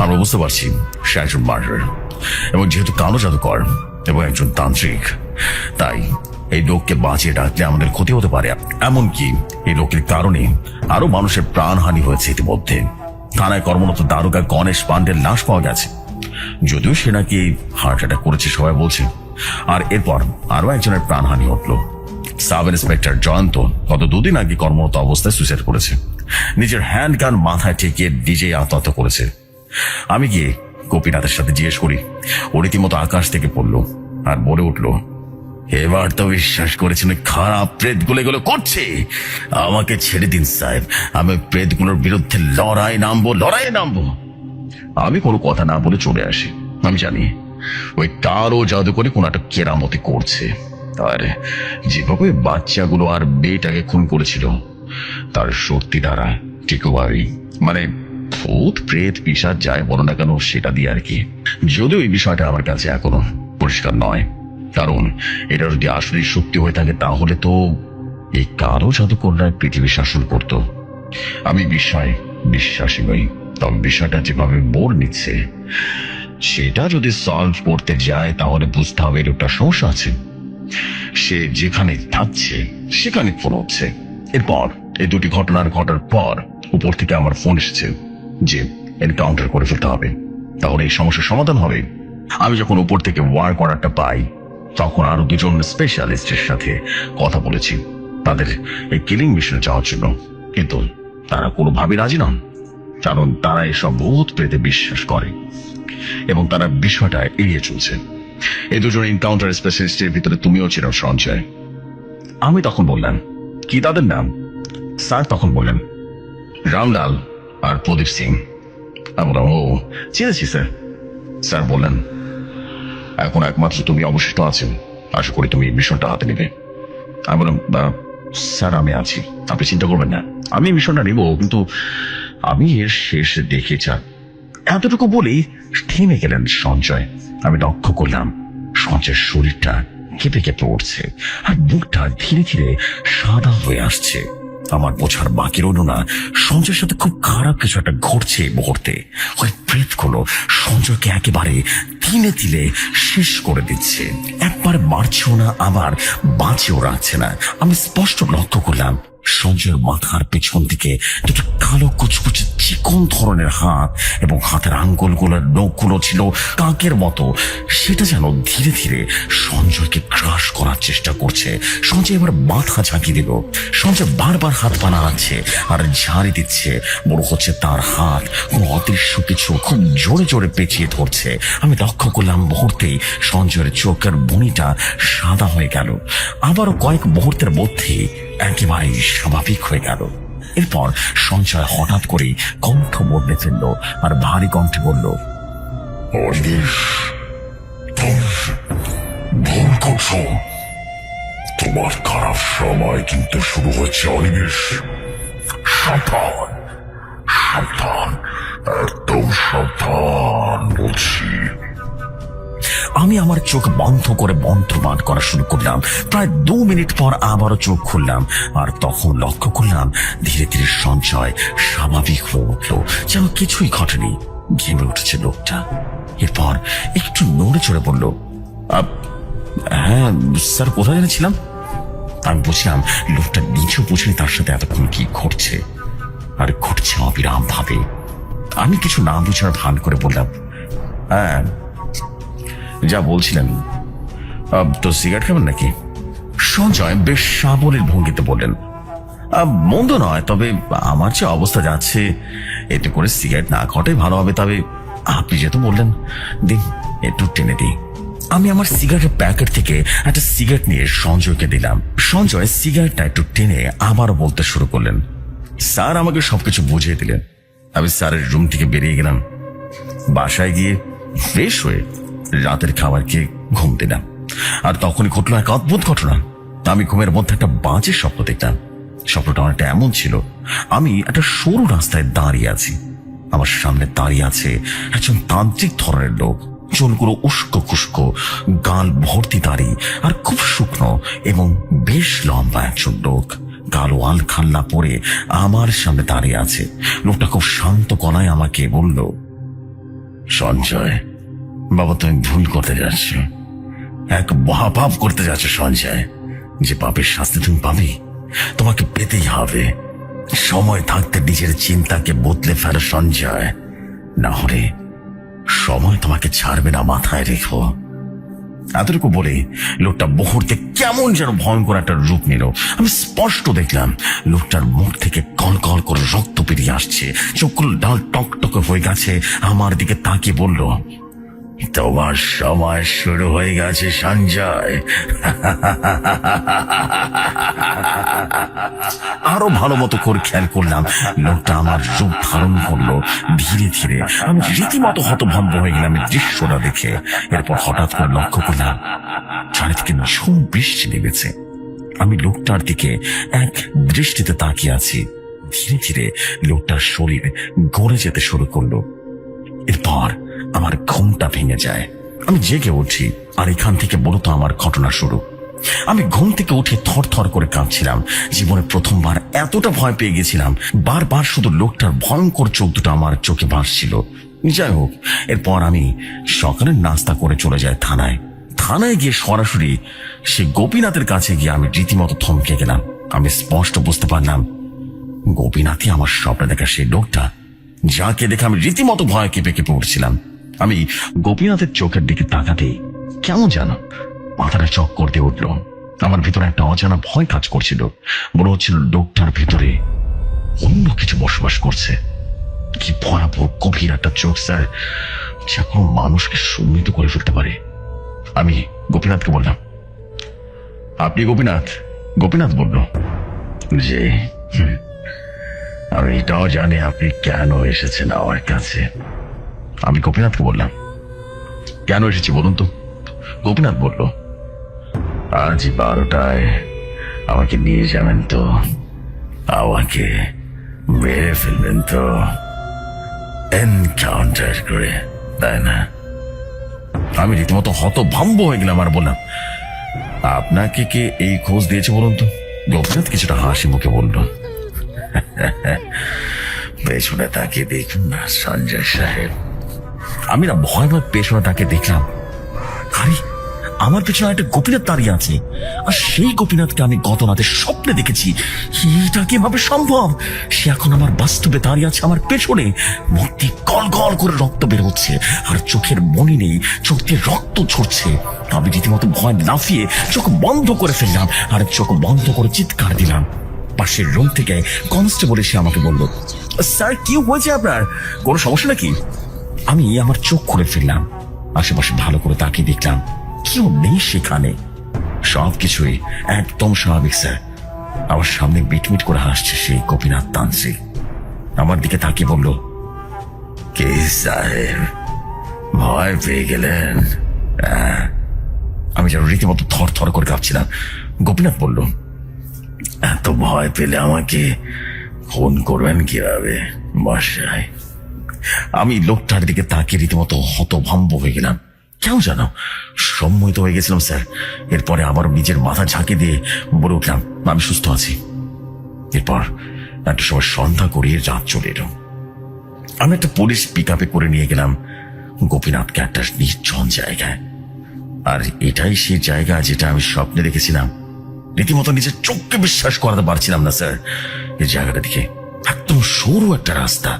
আমরা বুঝতে পারছি সে একজন মার্ডার, এবং যেহেতু কালো জাদুকর এবং একজন তান্ত্রিক, তাই এই লোককে বাঁচিয়ে রাখলে আমাদের ক্ষতি হতে পারে। এমনকি এই লোকের কারণে আরো মানুষের প্রাণহানি হয়েছে ইতিমধ্যে। থানায় কর্মরত দারোগা গণেশ পান্ডের লাশ পাওয়া গেছে, যদিও সে নাকি হার্ট অ্যাটাক করেছে সবাই বলছে। আর এরপর আরো একজনের প্রাণহানি ঘটল। সাব ইন্সপেক্টর জয়ন্ত গত 2 দিন আগে কর্মরত অবস্থায় সুইসাইড করেছে। নিজের হ্যান্ড গান মাথায় ঠেকিয়ে নিজেই আত্মহত্যা করেছে। আমি গিয়ে গোপীনাথের সাথে জিজ্ঞেস করি, ও রীতিমতো আকাশ থেকে পড়লো আর বলে উঠলো, এবার তো বিশ্বাস করেছেন খারাপ প্রেতগুলো এগুলো করছে। আমাকে ছেড়ে দিন সাহেব, আমি প্রেতগুলোর বিরুদ্ধে লড়াইয়ে নামবো। আমি কোনো কথা না বলে চলে আসি। আমি জানি ওই কারো জাদু করে কোনো একটা কেরামতি করছে, আর যেভাবে বাচ্চাগুলো আর মেয়েটাকে খুন করেছিল তার সত্যি দ্বারা টিকোবারি, মানে ভূত প্রেত পিশাচ যায় বলো না কেন সেটা দিয়ে আর কি। যদিও এই বিষয়টা আমার কাছে এখনো পরিষ্কার নয়, কারণ এটা যদি আসলে সত্যি হয়ে থাকে তাহলে তো এই কারো জাদুকররা পৃথিবী শাসন করত। আমি বিষয়ে বিশ্বাসী নই, তবে বিষয়টা যেভাবে মোড় নিচ্ছে সেটা যদি সলভ করতে যায় তাহলে বুঝতে হবে এর একটা সমস্যা আছে। সে যেখানে থাকছে সেখানে ফোন হচ্ছে। এরপর এই 2টি ঘটনার ঘটার পর উপর থেকে আমার ফোন এসেছে যে এনকাউন্টার করে ফেলতে হবে, তাহলে এই সমস্যার সমাধান হবে। আমি যখন উপর থেকে ওয়ার্ক অর্ডারটা পাই তখন আরো 2জন স্পেশালিস্টের সাথে কথা বলেছি তাদের এই কিলিং মিশনে যাওয়ার জন্য, কিন্তু তারা কোনোভাবেই রাজি নন, কারণ তারা এসব ভূত প্রেতে বিশ্বাস করে এবং তারা বিষয়টা এড়িয়ে চলছে। এই 2জন এনকাউন্টার স্পেশালিস্টের ভিতরে তুমিও ছিল সঞ্জয়। আমি তখন বললাম, কি তাদের নাম? স্যার তখন বললেন, রামলাল আর প্রদীপ সিং। আমি বললাম, ও চিনেছি স্যার। স্যার বললেন, এখন একমাত্র তুমি অবশিষ্ট আছেন, আশা করি তুমি মিশনটা হাতে নেবে। আমি বললাম, স্যার আমি আছি, আপনি চিন্তা করবেন না, আমি মিশনটা নেব, কিন্তু আমি এর শেষ দেখে চাই। এতটুকু বলেই থেমে গেলেন সঞ্জয়। আমি লক্ষ্য করলাম সঞ্জয়ের শরীরটা কেঁপে কেঁপে উঠছে আর মুখটা ধীরে ধীরে সাদা হয়ে আসছে। আমার বোঝার বাকি রইল না সঞ্জয়ের সাথে খুব খারাপ কিছু একটা ঘটছে এই মুহূর্তে। ওই প্রেতগুলো সঞ্জয়কে একেবারে তিলে তিলে শেষ করে দিচ্ছে, একবার মারছেও না আবার বাঁচিয়েও রাখছে না। আমি স্পষ্ট লক্ষ্য করলাম সঞ্জয়ের মাথার পেছন দিকে 2টো কালো কুচকুচে চিকন ধরনের হাত, এবং হাতের আঙ্গুলগুলোর নখগুলো ছিল কাকের মতো। সেটা যেন ধীরে ধীরে সঞ্জয়কে ক্রাশ করার চেষ্টা করছে। সঞ্জয় এবার মাথা ঝাঁকিয়ে দিল। সঞ্জয় বারবার হাত পা নাড়াচ্ছে আর ঝাড়ি দিচ্ছে, মনে হচ্ছে তার হাত কোনো অদৃশ্য কিছু খুব জোরে জোরে পেঁচিয়ে ধরছে। আমি লক্ষ্য করলাম মুহূর্তেই সঞ্জয়ের চোখের বনিটা সাদা হয়ে গেল, আবারও কয়েক মুহূর্তের মধ্যে একেবারেই স্বাভাবিক হয়ে গেল। এরপর সঞ্জয় হঠাৎ করে কণ্ঠ বদলে ফেলল আর ভারী কণ্ঠে বলল, ভুল করছো, তোমার খারাপ সময় কিন্তু শুরু হচ্ছে অনিমেষ। সাবধান সাবধান, একদম সাবধান বলছি। আমি আমার চোখ বন্ধ করে মন্ত্রপাঠ করা শুরু করলাম। প্রায় 2 মিনিট পর আবারও চোখ খুললাম আর তখন লক্ষ্য করলাম ধীরে ধীরে সঞ্জয় স্বাভাবিক হয়ে উঠল, যেন কিছুই ঘটেনি। ঘেমে উঠেছে লোকটা। এরপর একটু নড়ে চড়ে বলল, হ্যাঁ স্যার, কোথায় জেনেছিলাম? আমি বুঝলাম লোকটা নিজেও বুঝলি তার সাথে এতক্ষণ কি ঘটছে, আর ঘটছে অবিরাম ভাবে। আমি কিছু না বুঝার ভান করে বললাম, হ্যাঁ যা বলছিলেন। তো সিগারেট খাবেন নাকি? সঞ্জয় বেশ সাবলীল ভঙ্গিতে বললেন, মন্দ নয়, তবে আমার যে অবস্থা যাচ্ছে এতে করে সিগারেট না খাওয়াটাই ভালো হবে। তবে আপনি যেহেতু বললেন, দিন একটু টেনে দিই। আমি আমার সিগারেটের প্যাকেট থেকে একটা সিগারেট নিয়ে সঞ্জয়কে দিলাম। সঞ্জয় সিগারেটটা একটু টেনে আবারও বলতে শুরু করলেন। স্যার আমাকে সবকিছু বুঝিয়ে দিলেন। আমি স্যারের রুম থেকে বেরিয়ে গেলাম। বাসায় গিয়ে ফ্রেশ হয়ে রাতের খাবার খেয়ে ঘুম দিলাম। আর তখনই ঘটলো এক অদ্ভুত ঘটনা। আমি ঘুমের মধ্যে একটা বাজে স্বপ্ন দেখলাম। স্বপ্নটা অনেকটা এমন ছিল, আমি একটা সরু রাস্তায় দাঁড়িয়ে আছি। আমার সামনে দাঁড়িয়ে আছে একজন তান্ত্রিক ধরনের লোক। চুলগুলো উস্কো খুস্কো, গাল ভর্তি দাড়ি, আর খুব শুকনো এবং বেশ লম্বা একজন লোক কালো আলখাল্লা পরে আমার সামনে দাঁড়িয়ে আছে। লোকটা খুব শান্ত গলায় আমাকে বলল, সঞ্জয় বাবা, তুমি ভুল করতে যাচ্ছ, এক মহাপাপ করতে যাচ্ছ সঞ্জয়। যে পাপের শাস্তি তুমি পাবে, তোমাকে পেতেই হবে। সময় থাকতে নিজের চিন্তাকে বদলে ফেলো সঞ্জয়, না হলে সময় তোমাকে ছাড়বে না, মাথায় রেখো। এতটুকু বলে লোকটা মুহূর্তে কেমন যেন ভয়ঙ্কর একটা রূপ নিল। আমি স্পষ্ট দেখলাম লোকটার মুখ থেকে কল কল করে রক্ত বেরিয়ে আসছে, চোখগুলো ডাল টকটকে হয়ে গেছে। আমার দিকে তাকিয়ে বলল, তোমার সময় শুরু হয়ে গেছে সঞ্জয়। আরো ভালো মতো করে খেয়াল করলাম লোকটা আমার রূপ ধারণ করলো ধীরে ধীরে। আমি রীতিমতো হতভম্ব হয়ে গেলাম এই দৃশ্যটা দেখে। এরপর হঠাৎ করে লক্ষ্য করলাম চারিদিকে ঝুম বৃষ্টি নেমেছে। আমি লোকটার দিকে এক দৃষ্টিতে তাকিয়ে আছি। ধীরে ধীরে লোকটার শরীর গড়ে যেতে শুরু করলো। এরপর আমার ঘুমটা ভেঙে যায়। আমি জেগে উঠি, আর এখান থেকে মূলত আমার ঘটনা শুরু। আমি ঘুম থেকে উঠে থর থর করে কাঁপছিলাম। জীবনে প্রথমবার এতটা ভয় পেয়ে গেছিলাম। বারবার শুধু লোকটার ভয়ঙ্কর চোখ দুটো আমার চোখে ভাসছিল। যাই হোক, এরপর আমি সকালের নাস্তা করে চলে যাই থানায়। থানায় গিয়ে সরাসরি সে গোপীনাথের কাছে গিয়ে আমি রীতিমতো থমকে গেলাম। আমি স্পষ্ট বুঝতে পারলাম গোপীনাথই আমার স্বপ্নে দেখা সেই লোকটা, যাকে দেখে আমি রীতিমতো ভয় কেঁপে কেঁপে উঠছিলাম। আমি গোপীনাথের চোখের দিকে তাকাতেই কেমন যেন মাথাটা চক্কর দিয়ে উঠল। আমার ভিতরে একটা অজানা ভয় কাজ করছিল। মনে হচ্ছিল লোকটার ভিতরে অন্য কিছু বসবাস করছে। কি ভয়াবহ গভীর একটা চোখ স্যার, যা কোনো মানুষকে সম্মিলিত করে ফেলতে পারে। আমি গোপীনাথকে বললাম, আপনি গোপীনাথ? গোপীনাথ বলল, যে আমি এটাও জানি আপনি কেন এসেছেন আমার কাছে। আমি গোপীনাথকে বললাম, কেন এসেছি বলুন তো? গোপীনাথ বলল, আজ 12টায় আমাকে নিয়ে যাবেন তো? আমাকে মেরে ফেলবেন তো? এনকাউন্টার করে, তাই না? আমি রীতিমতো হতভম্ব হয়ে গেলাম আর বললাম, আপনাকে কে এই খোঁজ দিয়েছে বলুন তো? গোপীনাথ কিছুটা হাসি মুখে বলল, পেছনে তাকিয়ে দেখুন না সঞ্জয় সাহেব। আমি না ভয় ভয় পেছনে তাকিয়ে দেখলাম, আরে আমার পেছনে একটা গোপীনাথ দাঁড়িয়ে আছে। আর সেই গোপীনাথকে আমি গত রাতে স্বপ্নে দেখেছি। এটা কিভাবে সম্ভব? সে এখন আমার বাস্তবে দাঁড়িয়ে আছে আমার পেছনে। মূর্তি গল গল করে রক্ত বের হচ্ছে, আর চোখের মনি নেই, চোখ দিয়ে রক্ত ঝরছে। আমি রীতিমতো ভয় লাফিয়ে চোখ বন্ধ করে ফেললাম, আর চোখ বন্ধ করে চিৎকার দিলাম। পাশের রুম থেকে কনস্টেবল এসে আমাকে বলল, স্যার কি হয়েছে আপনার? কোনো সমস্যা নাকি? আমি আমার চোখ খুলে ফেললাম, আশেপাশে ভালো করে তাকিয়ে দেখলাম কেউ নেই সেখানে। সবকিছুই একদম স্বাভাবিক স্যার। আমার সামনে মিটমিট করে হাসছে সেই গোপীনাথ তান্ত্রিক। আমার দিকে তাকিয়ে বলল, কে সাহেব, ভয় পেয়ে গেলেন? আমি যেন রীতিমতো থর থর করে কাঁপছিলাম। গোপীনাথ বলল, এত ভয় পেলে আমাকে খুন করবেন কিভাবে মশাই? আমি লোকটার দিকে তাকিয়ে রীতিমতো হতভম্ব হয়ে গেলাম। কেউ জানো সম্মোহিত হয়ে গেছিলাম স্যার। এরপরে আবার নিজের মাথা ঝাঁকি দিয়ে বলে উঠলাম, আমি সুস্থ আছি। এরপর একটা সময় সন্ধ্যা করিয়ে রাত চলে এলো। আমি একটা পুলিশ পিক আপে করে নিয়ে গেলাম গোপীনাথকে একটা নির্জন জায়গায়। আর এটাই সেই জায়গা যেটা আমি স্বপ্নে দেখেছিলাম। রীতিমতো নিজের চোখকে বিশ্বাস করাতে পারছিলাম না স্যার। এই জায়গাটা দিকে একদম সরু একটা রাস্তা।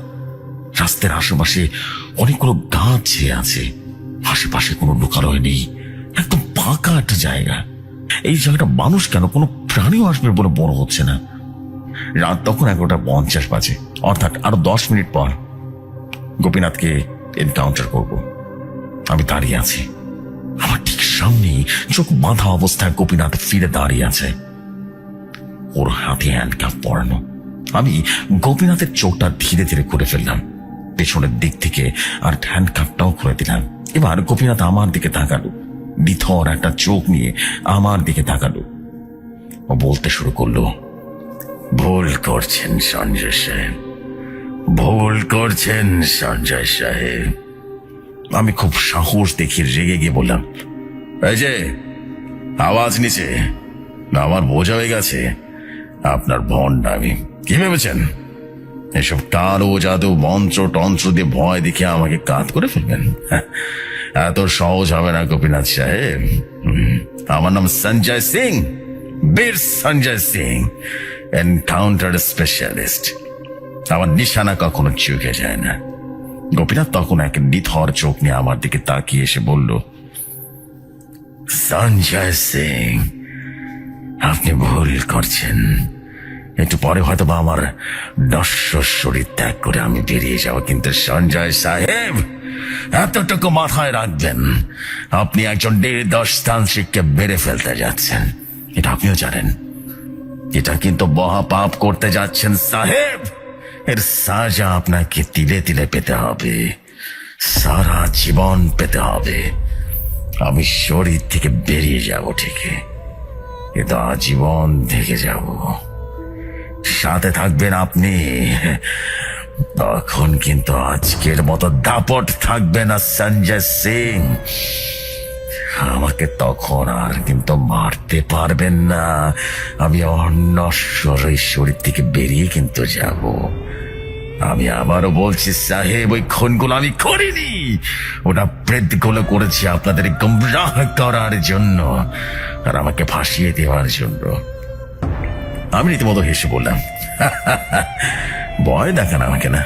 রাস্তার আশেপাশে অনেকগুলো গাছ ছেয়ে আছে। আশেপাশে কোনো লোকালয় নেই, একদম ফাঁকা একটা জায়গা। এই জায়গাটা মানুষ কেন, কোনো প্রাণীও আসবে বলে মনে হচ্ছে না। রাত তখন 11:50 বাজে, অর্থাৎ আরো 10 মিনিট পর গোপীনাথকে এনকাউন্টার করব। আমি দাঁড়িয়ে আছি, আমার ঠিক সামনেই চোখ বাঁধা অবস্থায় গোপীনাথ ফিরে দাঁড়িয়ে আছে, ওর হাতে হ্যান্ডকাপ পরানো। আমি গোপীনাথের চোখটা ধীরে ধীরে খুলে ফেললাম পেছনের দিক থেকে, আর হ্যান্ডকাপটাও খুলে দিলাম। এবার গোপীনাথ আমার দিকে তাকালো, নিথর একটা চোখ নিয়ে আমার দিকে তাকালো। ও বলতে শুরু করলো, ভুল করছেন সঞ্জয় সাহেব, ভুল করছেন সঞ্জয় সাহেব। আমি খুব সাহস দেখিয়ে রেগে গিয়ে বললাম, এই যে আওয়াজ নিচে, আমার বোঝা হয়ে গেছে আপনার ভণ্ডামি। কি ভেবেছেন এসব কালো জাদু মন্ত্র টন্ত্র দিয়ে ভয় দেখে আমাকে কাত করে ফেলবেন? এত সহজ হবে না গোপীনাথ সাহেব। আমার নাম সঞ্জয় সিং, বীর সঞ্জয় সিং, এনকাউন্টার স্পেশালিস্ট। আমার নিশানা কখনো চুকে যায় না। গোপীনাথ তখন এক নিথর চোখ নিয়ে আমার দিকে তাকিয়ে এসে বলল, সঞ্জয় সিং, আপনি ভুল করছেন। একটু পরে হয়তো বা আমার নশ্বর শরীর ত্যাগ করে আমি বেরিয়ে যাব, কিন্তু সঞ্জয় সাহেব এতটুকু মাথায় রাখবেন, আপনি একজন নির্দোষতান্ত্রিককে মেরে ফেলতে যাচ্ছেন। এটা আপনিও জানেন। এটা কিন্তু মহা পাপ করতে যাচ্ছেন সাহেব। এর সাজা আপনাকে তিলে তিলে পেতে হবে, সারা জীবন পেতে হবে। আমি শরীর থেকে বেরিয়ে যাব ঠিকই, কিন্তু আজীবন থেকে যাব। সাথে থাকবেন আপনি। তখন কিন্তু আজকের মতো দাপট থাকবে না সঞ্জয় সিং। আমাকে তখন আর কিন্তু মারতে পারবেন না। আমি অনশ্বর ওই শরীর থেকে বেরিয়ে কিন্তু যাব। আমি আবারও বলছি সাহেব, ওই খুনগুলো আমি করিনি। ওটা প্রেতগুলো করেছে আপনাদের গুমরাহ করার জন্য আর আমাকে ফাঁসিয়ে দেওয়ার জন্য। আমি রীতিমতো হেসে বললাম, ভয় দেখান আমাকে না।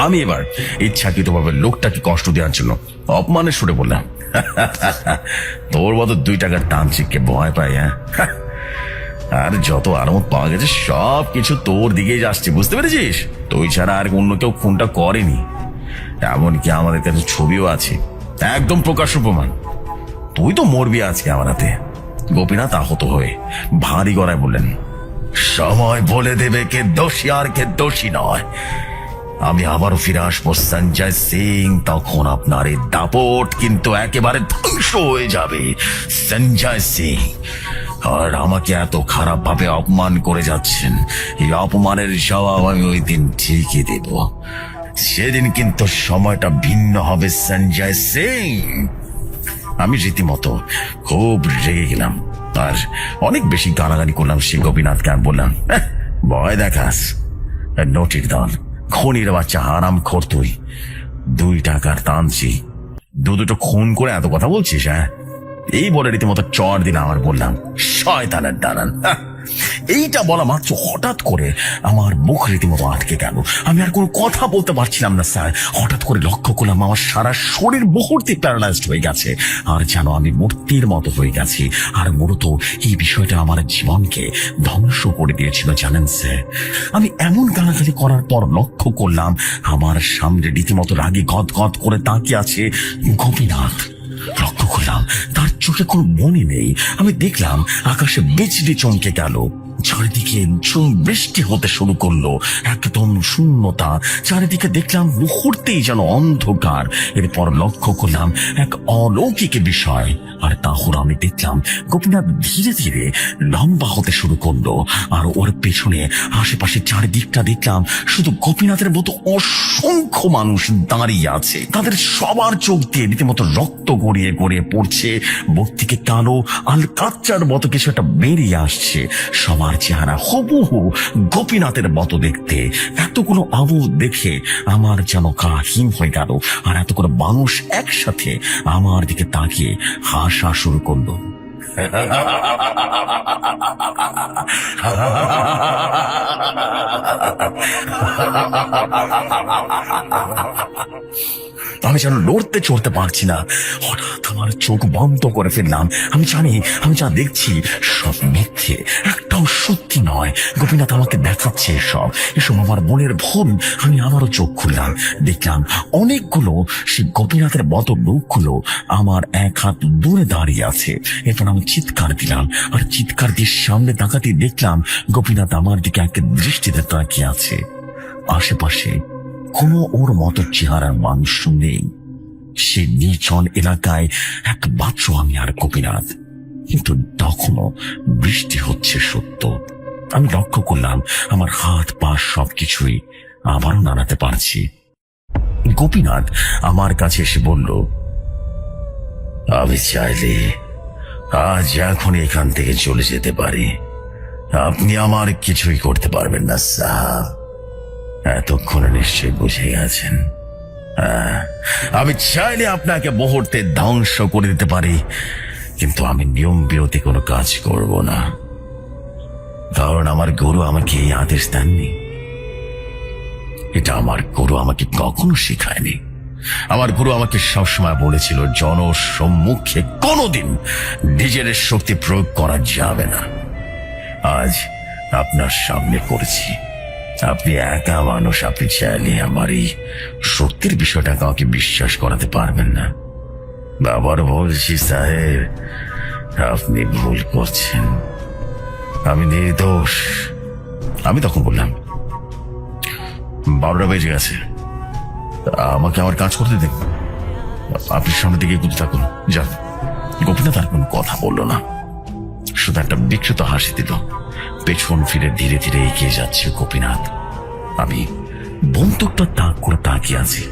আমি এবার ইচ্ছাকৃতভাবে লোকটাকে কষ্ট দেওয়ার জন্য অপমানের সুরে বললাম, তোর মতো 2 টাকার তান্ত্রিককে ভয় পাই? আর যত আরামত পাওয়া গেছে সব কিছু তোর দিকেই যাচ্ছে, বুঝতে পেরেছিস? তুই ছাড়া আর অন্য কেউ খুনটা করেনি। এমনকি আমাদের কাছে ছবিও আছে, একদম প্রকাশ্য প্রমাণ। তুই তো মরবি আজকে আমার হাতে। গোপীনাথ আহত হয়ে ভারী গলায় বললেন, সময় বলে দেবে কে দোষী আর কে দোষী নয়। আমি আবারও ফিরে আসবো সঞ্জয় সিং, তখন আপনার এই দাপট কিন্তু একেবারে ধ্বংস হয়ে যাবে সঞ্জয় সিং। আর আমাকে এত খারাপ ভাবে অপমান করে যাচ্ছেন, এই অপমানের জবাব আমি ওই দিন ঠিকই দেব। সেদিন কিন্তু সময়টা ভিন্ন হবে সঞ্জয় সিং। আমি রীতিমতো খুব রেগে গেলাম আর অনেক বেশি গালাগালি করলাম সেই গোপীনাথকে। আর বললাম, ভয় দেখাস নটির দল, খনির বাচ্চা, হারাম খোর তুই। 2 টাকার তানছি, দুটো খুন করে এত কথা বলছিস? এই বলে রীতিমতো চড় দিলাম আর বললাম, শয়তানের দালান। এইটা বলা মাত্র হঠাৎ করে আমার মুখ রীতিমতো আটকে গেল। আমি আর কোনো কথা বলতে পারছিলাম না স্যার। হঠাৎ করে লক্ষ্য করলাম আমার সারা শরীর মুহূর্তে প্যারালাইজড হয়ে গেছে, আর যেন আমি মূর্তির মতো হয়ে গেছি। আর মূলত এই বিষয়টা আমার জীবনকে ধ্বংস করে দিয়েছিল, জানেন স্যার। আমি এমন গালাগালি করার পর লক্ষ্য করলাম আমার সামনে রীতিমতো রাগে গদগদ করে তাকিয়ে আছে গোপীনাথ। লক্ষ্য করলাম তার চোখে কোনো মনে নেই। আমি দেখলাম আকাশে বিজলি চমকে গেল, চারিদিকে ঝুম বৃষ্টি হতে শুরু করলো, একদম শূন্যতা। চারিদিকে দেখলাম মুহূর্তেই যেন অন্ধকার। এরপর লক্ষ্য করলাম এক অলৌকিক বিষয়, আর তা হলো আমি দেখলাম গোপীনাথ ধীরে ধীরে লম্বা হতে শুরু করলো। আর ওর পেছনে আশেপাশে চারিদিকটা দেখলাম শুধু গোপীনাথের মতো অসংখ্য মানুষ দাঁড়িয়ে আছে। তাদের সবার চোখ দিয়ে রীতিমতো রক্ত গড়িয়ে গড়িয়ে পড়ছে, বুক থেকে কালো আলকাচ্চার মতো কিছু একটা বেরিয়ে আসছে। সবার চেহারা হুবহু গোপীনাথের মতো দেখতে। এতগুলো আবু দেখে আমার যেন গা হিম হয়ে গেল। আর এতগুলো মানুষ একসাথে আমার দিকে তাকিয়ে হাসা শুরু করলো। আমি যেন লড়তে চড়তে পারছি না। হঠাৎ আমার চোখ বন্ধ করে ফেললাম। আমি জানি আমি যা দেখছি সব মিথ্যে, একটাও সত্যি নয়। গোপীনাথ আমাকে দেখাচ্ছে এসব আমার মনের ভুল। আমি আবারও চোখ খুললাম, দেখলাম অনেকগুলো সে গোপীনাথের মতো লোকগুলো আমার 1 হাত দূরে দাঁড়িয়ে আছে। এরপর আমি চিৎকার দিলাম, আর চিৎকার দিয়ে সামনে তাকাতে দেখলাম গোপীনাথ আমার দিকে এক দৃষ্টিতে তাকিয়ে আছে। আশেপাশে কোনো ওর মতো চেহারার মানুষ নেই। সে নির্জন এলাকায় একমাত্র আমি আর গোপীনাথ। কিন্তু তখনও বৃষ্টি হচ্ছে সত্য। আমি লক্ষ্য করলাম আমার হাত পা সবকিছুই আবারও নাড়াতে পারছি। গোপীনাথ আমার কাছে এসে বলল, আমি চাইলে আজ এখন এখান থেকে চলে যেতে পারি। আপনি আমার কিছুই করতে পারবেন না স্যার। এতক্ষণে নিশ্চয়ই বুঝে গেছেন। হ্যাঁ, আমি চাইলে আপনাকে মুহূর্তে ধ্বংস করে দিতে পারি, কিন্তু আমি নিয়ম বিরোধী কোনো কাজ করব না, কারণ আমার গুরু আমাকে এই আদেশ দেননি। এটা আমার গুরু আমাকে কখনো শেখায়নি। আমার গুরু আমাকে সবসময় বলেছিল, জনসম্মুখে কোনোদিন নিজের শক্তি প্রয়োগ করা যাবে না। আজ আপনার সামনে করেছি। আপনি একা মানুষ, আপনি চাইলে আমার এই শক্তির বিষয়টা কাউকে বিশ্বাস করাতে পারবেন না। বাবার বলছি সাহেব, আপনি ভুল করছেন। আমি নির্দোষ। আমি তখন বললাম, 12টা বেজে গেছে, আমাকে আমার কাজ করতে দিন। আপনি সামনের দিকে এগোতে থাকুন, যান। গোপীনাথ আর কোনো কথা বলল না, শুধু একটা বিকৃত হাসি দিল। পেছন ফিরে ধীরে ধীরে এগিয়ে যাচ্ছে গোপীনাথ। আমি বন্দুকটা তাক করে তাকিয়ে আছি।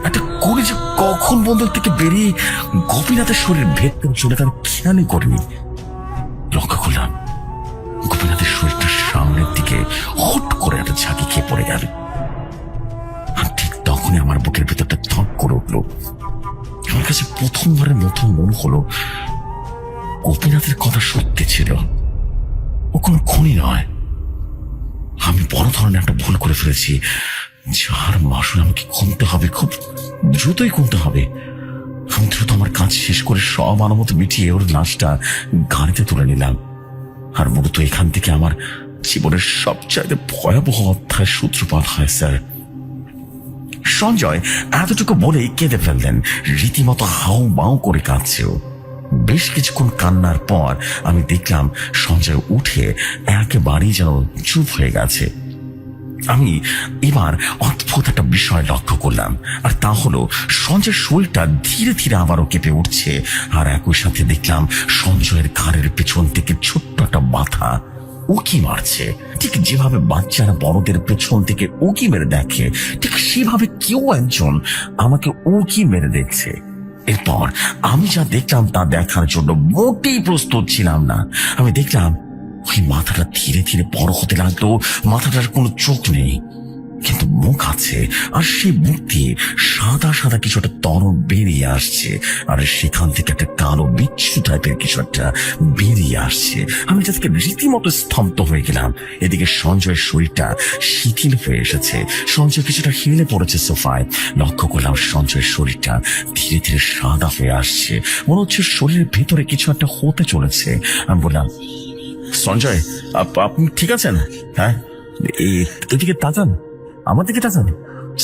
একটা করে যে কখন বন্দুক থেকে বেরিয়ে গোপীনাথের শরীর ভেদ করে চলে তার খেয়ালই করিনি। লক্ষ্য করলাম গোপীনাথের শরীরটা সামনের দিকে হট করে একটা ঝাঁকি খেয়ে পড়ে গেল। আর ঠিক তখনই আমার বুকের ভেতরটা থক করে উঠল। আমার কাছে প্রথমবারের মতো মনে হলো গোপীনাথের কথা সত্যি ছিল, ও কোনো খুনি নয়। আমি বড় ধরনের একটা ভুল করে ফেলেছি, যার মাসুল আমাকে কমতে হবে, খুব দ্রুতই কমতে হবে। আমি দ্রুত আমার কাজ শেষ করে সব আনুমতি মিটিয়ে ওর লাশটা গাড়িতে তুলে নিলাম। আর মূলত এখান থেকে আমার জীবনের সবচাইতে ভয়াবহ অধ্যায়ের সূত্রপাত হয় স্যার। সঞ্জয় এতটুকু বলেই কেঁদে ফেললেন, রীতিমতো হাউ মাউ করে কাঁদছেও। বেশ কিছুক্ষণ কান্নার পর আমি দেখলাম সঞ্জয় উঠে একেবারেই যেন চুপ হয়ে গেছে। আমি এবার অদ্ভুত একটা বিষয় লক্ষ্য করলাম, আর তা হলো সঞ্জয়ের শরীরটা ধীরে ধীরে আবারও কেঁপে উঠছে। আর একই সাথে দেখলাম সঞ্জয়ের ঘাড়ের পেছন থেকে ছোট্ট একটা মাথা উকি মারছে। ঠিক যেভাবে বাচ্চারা বড়দের পেছন থেকে উকি মেরে দেখে, ঠিক সেভাবে কেউ একজন আমাকে উকি মেরে দেখছে। এরপর আমি যা দেখলাম তা দেখার জন্য মোটেই প্রস্তুত ছিলাম না। আমি দেখলাম ওই মাথাটা ধীরে ধীরে বড় হতে লাগলো। মাথাটার কোনো চোখ নেই, কিন্তু মুখ আছে, আর সেই মুখ দিয়ে সাদা সাদা কিছু একটা তরল বেরিয়ে আসছে, আর সেখান থেকে একটা কালো বিচ্ছু টাইপের কিছু একটা বেরিয়ে আসছে। আমি যাতে রীতিমতো স্তব্ধ হয়ে গেলাম। এদিকে সঞ্জয়ের শরীরটা শিথিল হয়ে এসেছে। সঞ্জয় কিছুটা হেলে পড়েছে সোফায়। লক্ষ্য করলাম সঞ্জয়ের শরীরটা ধীরে ধীরে সাদা হয়ে আসছে, মনে হচ্ছে শরীরের ভেতরে কিছু একটা হতে চলেছে। আমি বললাম, সঞ্জয়, আপনি ঠিক আছেন? হ্যাঁ, এদিকে তাকান, আমার দিকে তাকান।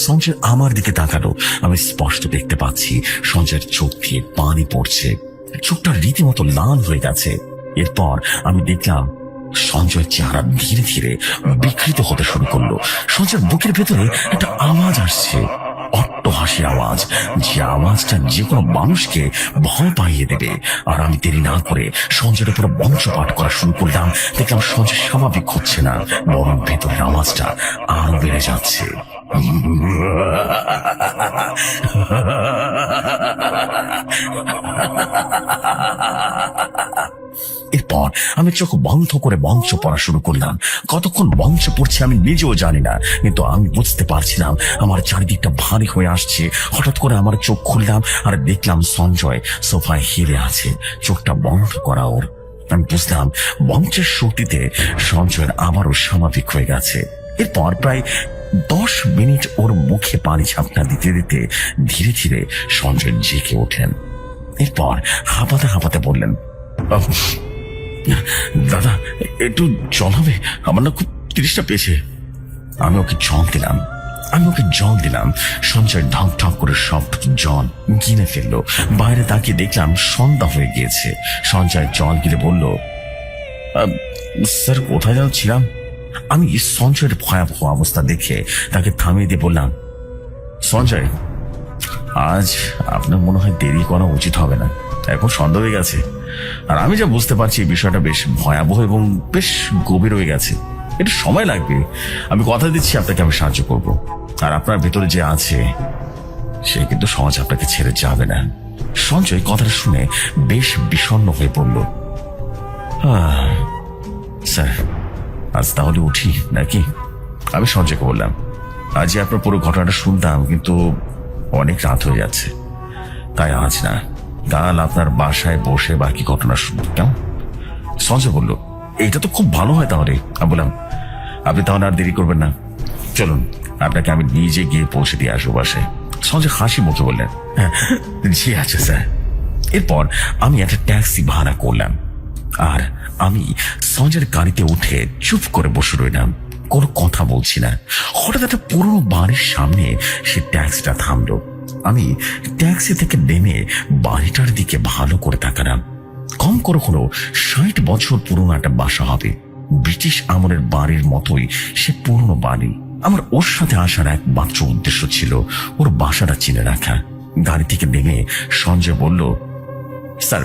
সঞ্জয় আমার দিকে তাকালো। আমি স্পষ্ট দেখতে পাচ্ছি সঞ্জয়ের চোখ দিয়ে পানি পড়ছে, চোখটা রীতিমতো লাল হয়ে গেছে। এরপর আমি দেখলাম সঞ্জয়ের চেহারা ধীরে ধীরে বিকৃত হতে শুরু করলো। সঞ্জয়ের বুকের ভেতরে একটা আওয়াজ আসছে, অট্টহাসির আওয়াজ, যে আওয়াজটা যে কোনো মানুষকে ভয় পাইয়ে দেবে। আর আমি দেরি না করে সঞ্জয়ের উপর বঞ্চপাঠ করা শুরু করলাম। দেখলাম সঞ্জয় স্বাভাবিক হচ্ছে না, বরং ভেতরের আওয়াজটা আরো বেড়ে যাচ্ছে। এরপর আমি চোখ বন্ধ করে মঞ্চ পড়া শুরু করলাম। কতক্ষণ মঞ্চ পড়ছে আমি নিজেও জানি না, কিন্তু আমি বুঝতে পারছিলাম আমার চারিদিকটা ভারী হয়ে আসছে। হঠাৎ করে আমার চোখ খুললাম আর দেখলাম সঞ্জয় সোফায় হেরে আছে, চোখটা বন্ধ করা ওর। আমি বুঝলাম মঞ্চের শক্তিতে সঞ্জয়ের আবারও স্বাভাবিক হয়ে গেছে। এরপর প্রায় 10 মিনিট ওর মুখে পানি ঝাপটা দিতে দিতে ধীরে ধীরে সঞ্জয় জেগে ওঠেন। এরপর হাঁপাতে হাঁপাতে বললেন, দাদা একটু জল হবে, আমার না খুব তৃষ্ণা পেয়েছে। আমি ওকে জল দিলাম। সঞ্জয় ঢক ঢক করে সব জল গিলে ফেললো। বাইরে তাকিয়ে দেখলাম সন্ধ্যা হয়ে গিয়েছে। সঞ্জয় জল গিলে বলল, স্যার কোথায় যেন ছিলাম। আমি সঞ্জয়ের ভয়াবহ অবস্থা দেখে তাকে থামিয়ে দিয়ে বললাম, সঞ্জয়, আজ আপনার মনে হয় দেরি করা উচিত হবে না, এখন সন্ধ্যা হয়ে গেছে। আর আমি যা বুঝতে পারছি এই বিষয়টা বেশ ভয়াবহ এবং বেশ গভীর হয়ে গেছে। একটু সময় লাগবে। আমি কথা দিচ্ছি আপনাকে আমি সাহায্য করব। আর আপনার ভেতরে যে আছে সে কিন্তু সমাজ আপনাকে ছেড়ে যাবে না। সঞ্জয় কথাটা শুনে বেশ বিষণ্ণ হয়ে পড়ল। স্যার, আজ তাহলে উঠি নাকি? আমি সঞ্জয়কে বললাম, আজই আপনার পুরো ঘটনাটা শুনতাম, কিন্তু অনেক রাত হয়ে যাচ্ছে, তাই আজ না, কাল আপনার বাসায় বসে বাকি ঘটনা শুনব, কেমন? সঞ্জয় বলল, এইটা তো খুব ভালো হয় তাহলে। আমি বললাম, আপনি তাহলে আর দেরি করবেন না, চলুন আপনাকে আমি নিজে গিয়ে পৌঁছে দিয়ে আসবো বাসায়। সঞ্জয় হাসি মুখে বললেন, হ্যাঁ জি আছে স্যার। এরপর আমি একটা ট্যাক্সি ভাড়া করলাম আর আমি সঞ্জয়ের গাড়িতে উঠে চুপ করে বসে রইলাম, কোনো কথা বলছি না। হঠাৎ একটা পুরনো বাড়ির সামনে সে ট্যাক্সিটা থামলো। আমি ট্যাক্সি থেকে নেমে বাড়িটার দিকে ভালো করে তাকালাম। কম করে হলো 60 বছর পুরনো একটা বাসা হবে। ব্রিটিশ আমলের বাড়ির মতোই সে পুরনো বাড়ি। আমার ওর সাথে আসার একমাত্র উদ্দেশ্য ছিল ওর বাসাটা চিনে রাখা। গাড়ি থেকে নেমে সঞ্জয় বলল, স্যার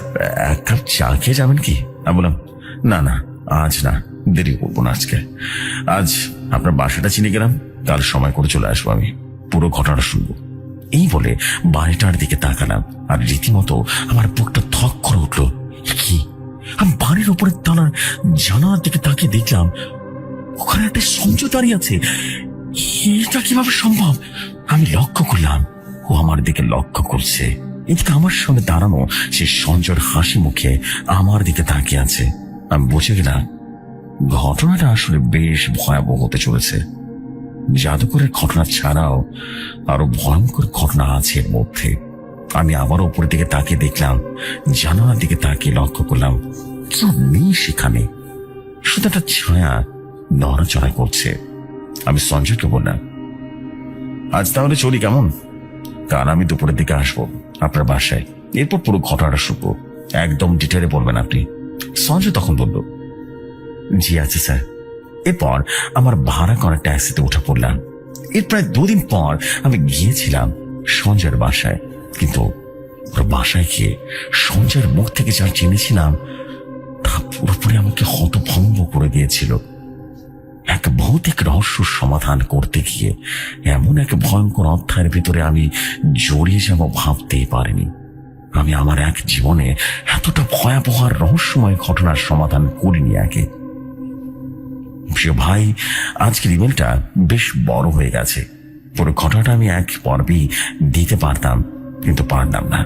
এক কাপ চা খেয়ে যাবেন কি? আমি বললাম, না না আজ না, দেরি করবো না আজকে। আজ আপনার বাসাটা চিনে গেলাম, কাল সময় করে চলে আসবো, আমি পুরো ঘটনাটা শুনবো। এই বলে বাড়িটার দিকে তাকালাম আর রীতিমতো আমার বুকটা থক করে উঠলো। কি? আমি বাড়ির উপরে তালার জানালার দিকে তাকিয়ে দেখলাম ওখানে একটা সঞ্জয় দাঁড়িয়ে আছে। এটা কিভাবে সম্ভব? আমি লক্ষ্য করলাম ও আমার দিকে লক্ষ্য করছে। এদিকে আমার সঙ্গে দাঁড়ানো সে সঞ্জয়ের হাসি মুখে আমার দিকে তাকিয়ে আছে। আমি বুঝে গেলাম ঘটনাটা আসলে বেশ ভয়াবহ হতে চলেছে। জাদুকরের ঘটনা ছাড়াও আরো ভয়ঙ্কর ঘটনা আছে এর মধ্যে। আমি আবার উপরের দিকে তাকিয়ে দেখলাম, জানালার দিকে তাকিয়ে লক্ষ্য করলাম কেউ নেই সেখানে, শুধু একটা ছায়া নড়াচড়া করছে। আমি সঞ্জয়কে বললাম, আজ তাহলে চলি, কেমন? কাল আমি দুপুরের দিকে আসবো আপনার বাসায়, এরপর পুরো ঘটনাটা শুনবো, একদম ডিটেলে বলবেন আপনি। সঞ্জয় তখন বলল, জি আছে স্যার। এরপর আমার ভাড়া করা ট্যাক্সিতে উঠে পড়লাম। এর প্রায় 2 দিন পর আমি গিয়েছিলাম সঞ্জয়ের বাসায়, কিন্তু ওর বাসায় গিয়ে সঞ্জয়ের মুখ থেকে যা জেনেছিলাম তা পুরোপুরি আমাকে হতভম্ব করে দিয়েছিল। এক ভৌতিক রহস্য সমাধান করতে গিয়ে এমন এক ভয়ঙ্কর অধ্যায়ের ভিতরে আমি জড়িয়ে যাব ভাবতেই পারিনি। আমি আমার এক জীবনে এতটা ভয়াবহ আর রহস্যময় ঘটনার সমাধান করিনি আগে। প্রিয় ভাই, আজকের ইমেলটা বেশ বড় হয়ে গেছে। পুরো ঘটনাটা আমি এক পর্বেই দিতে পারতাম, কিন্তু পারলাম না।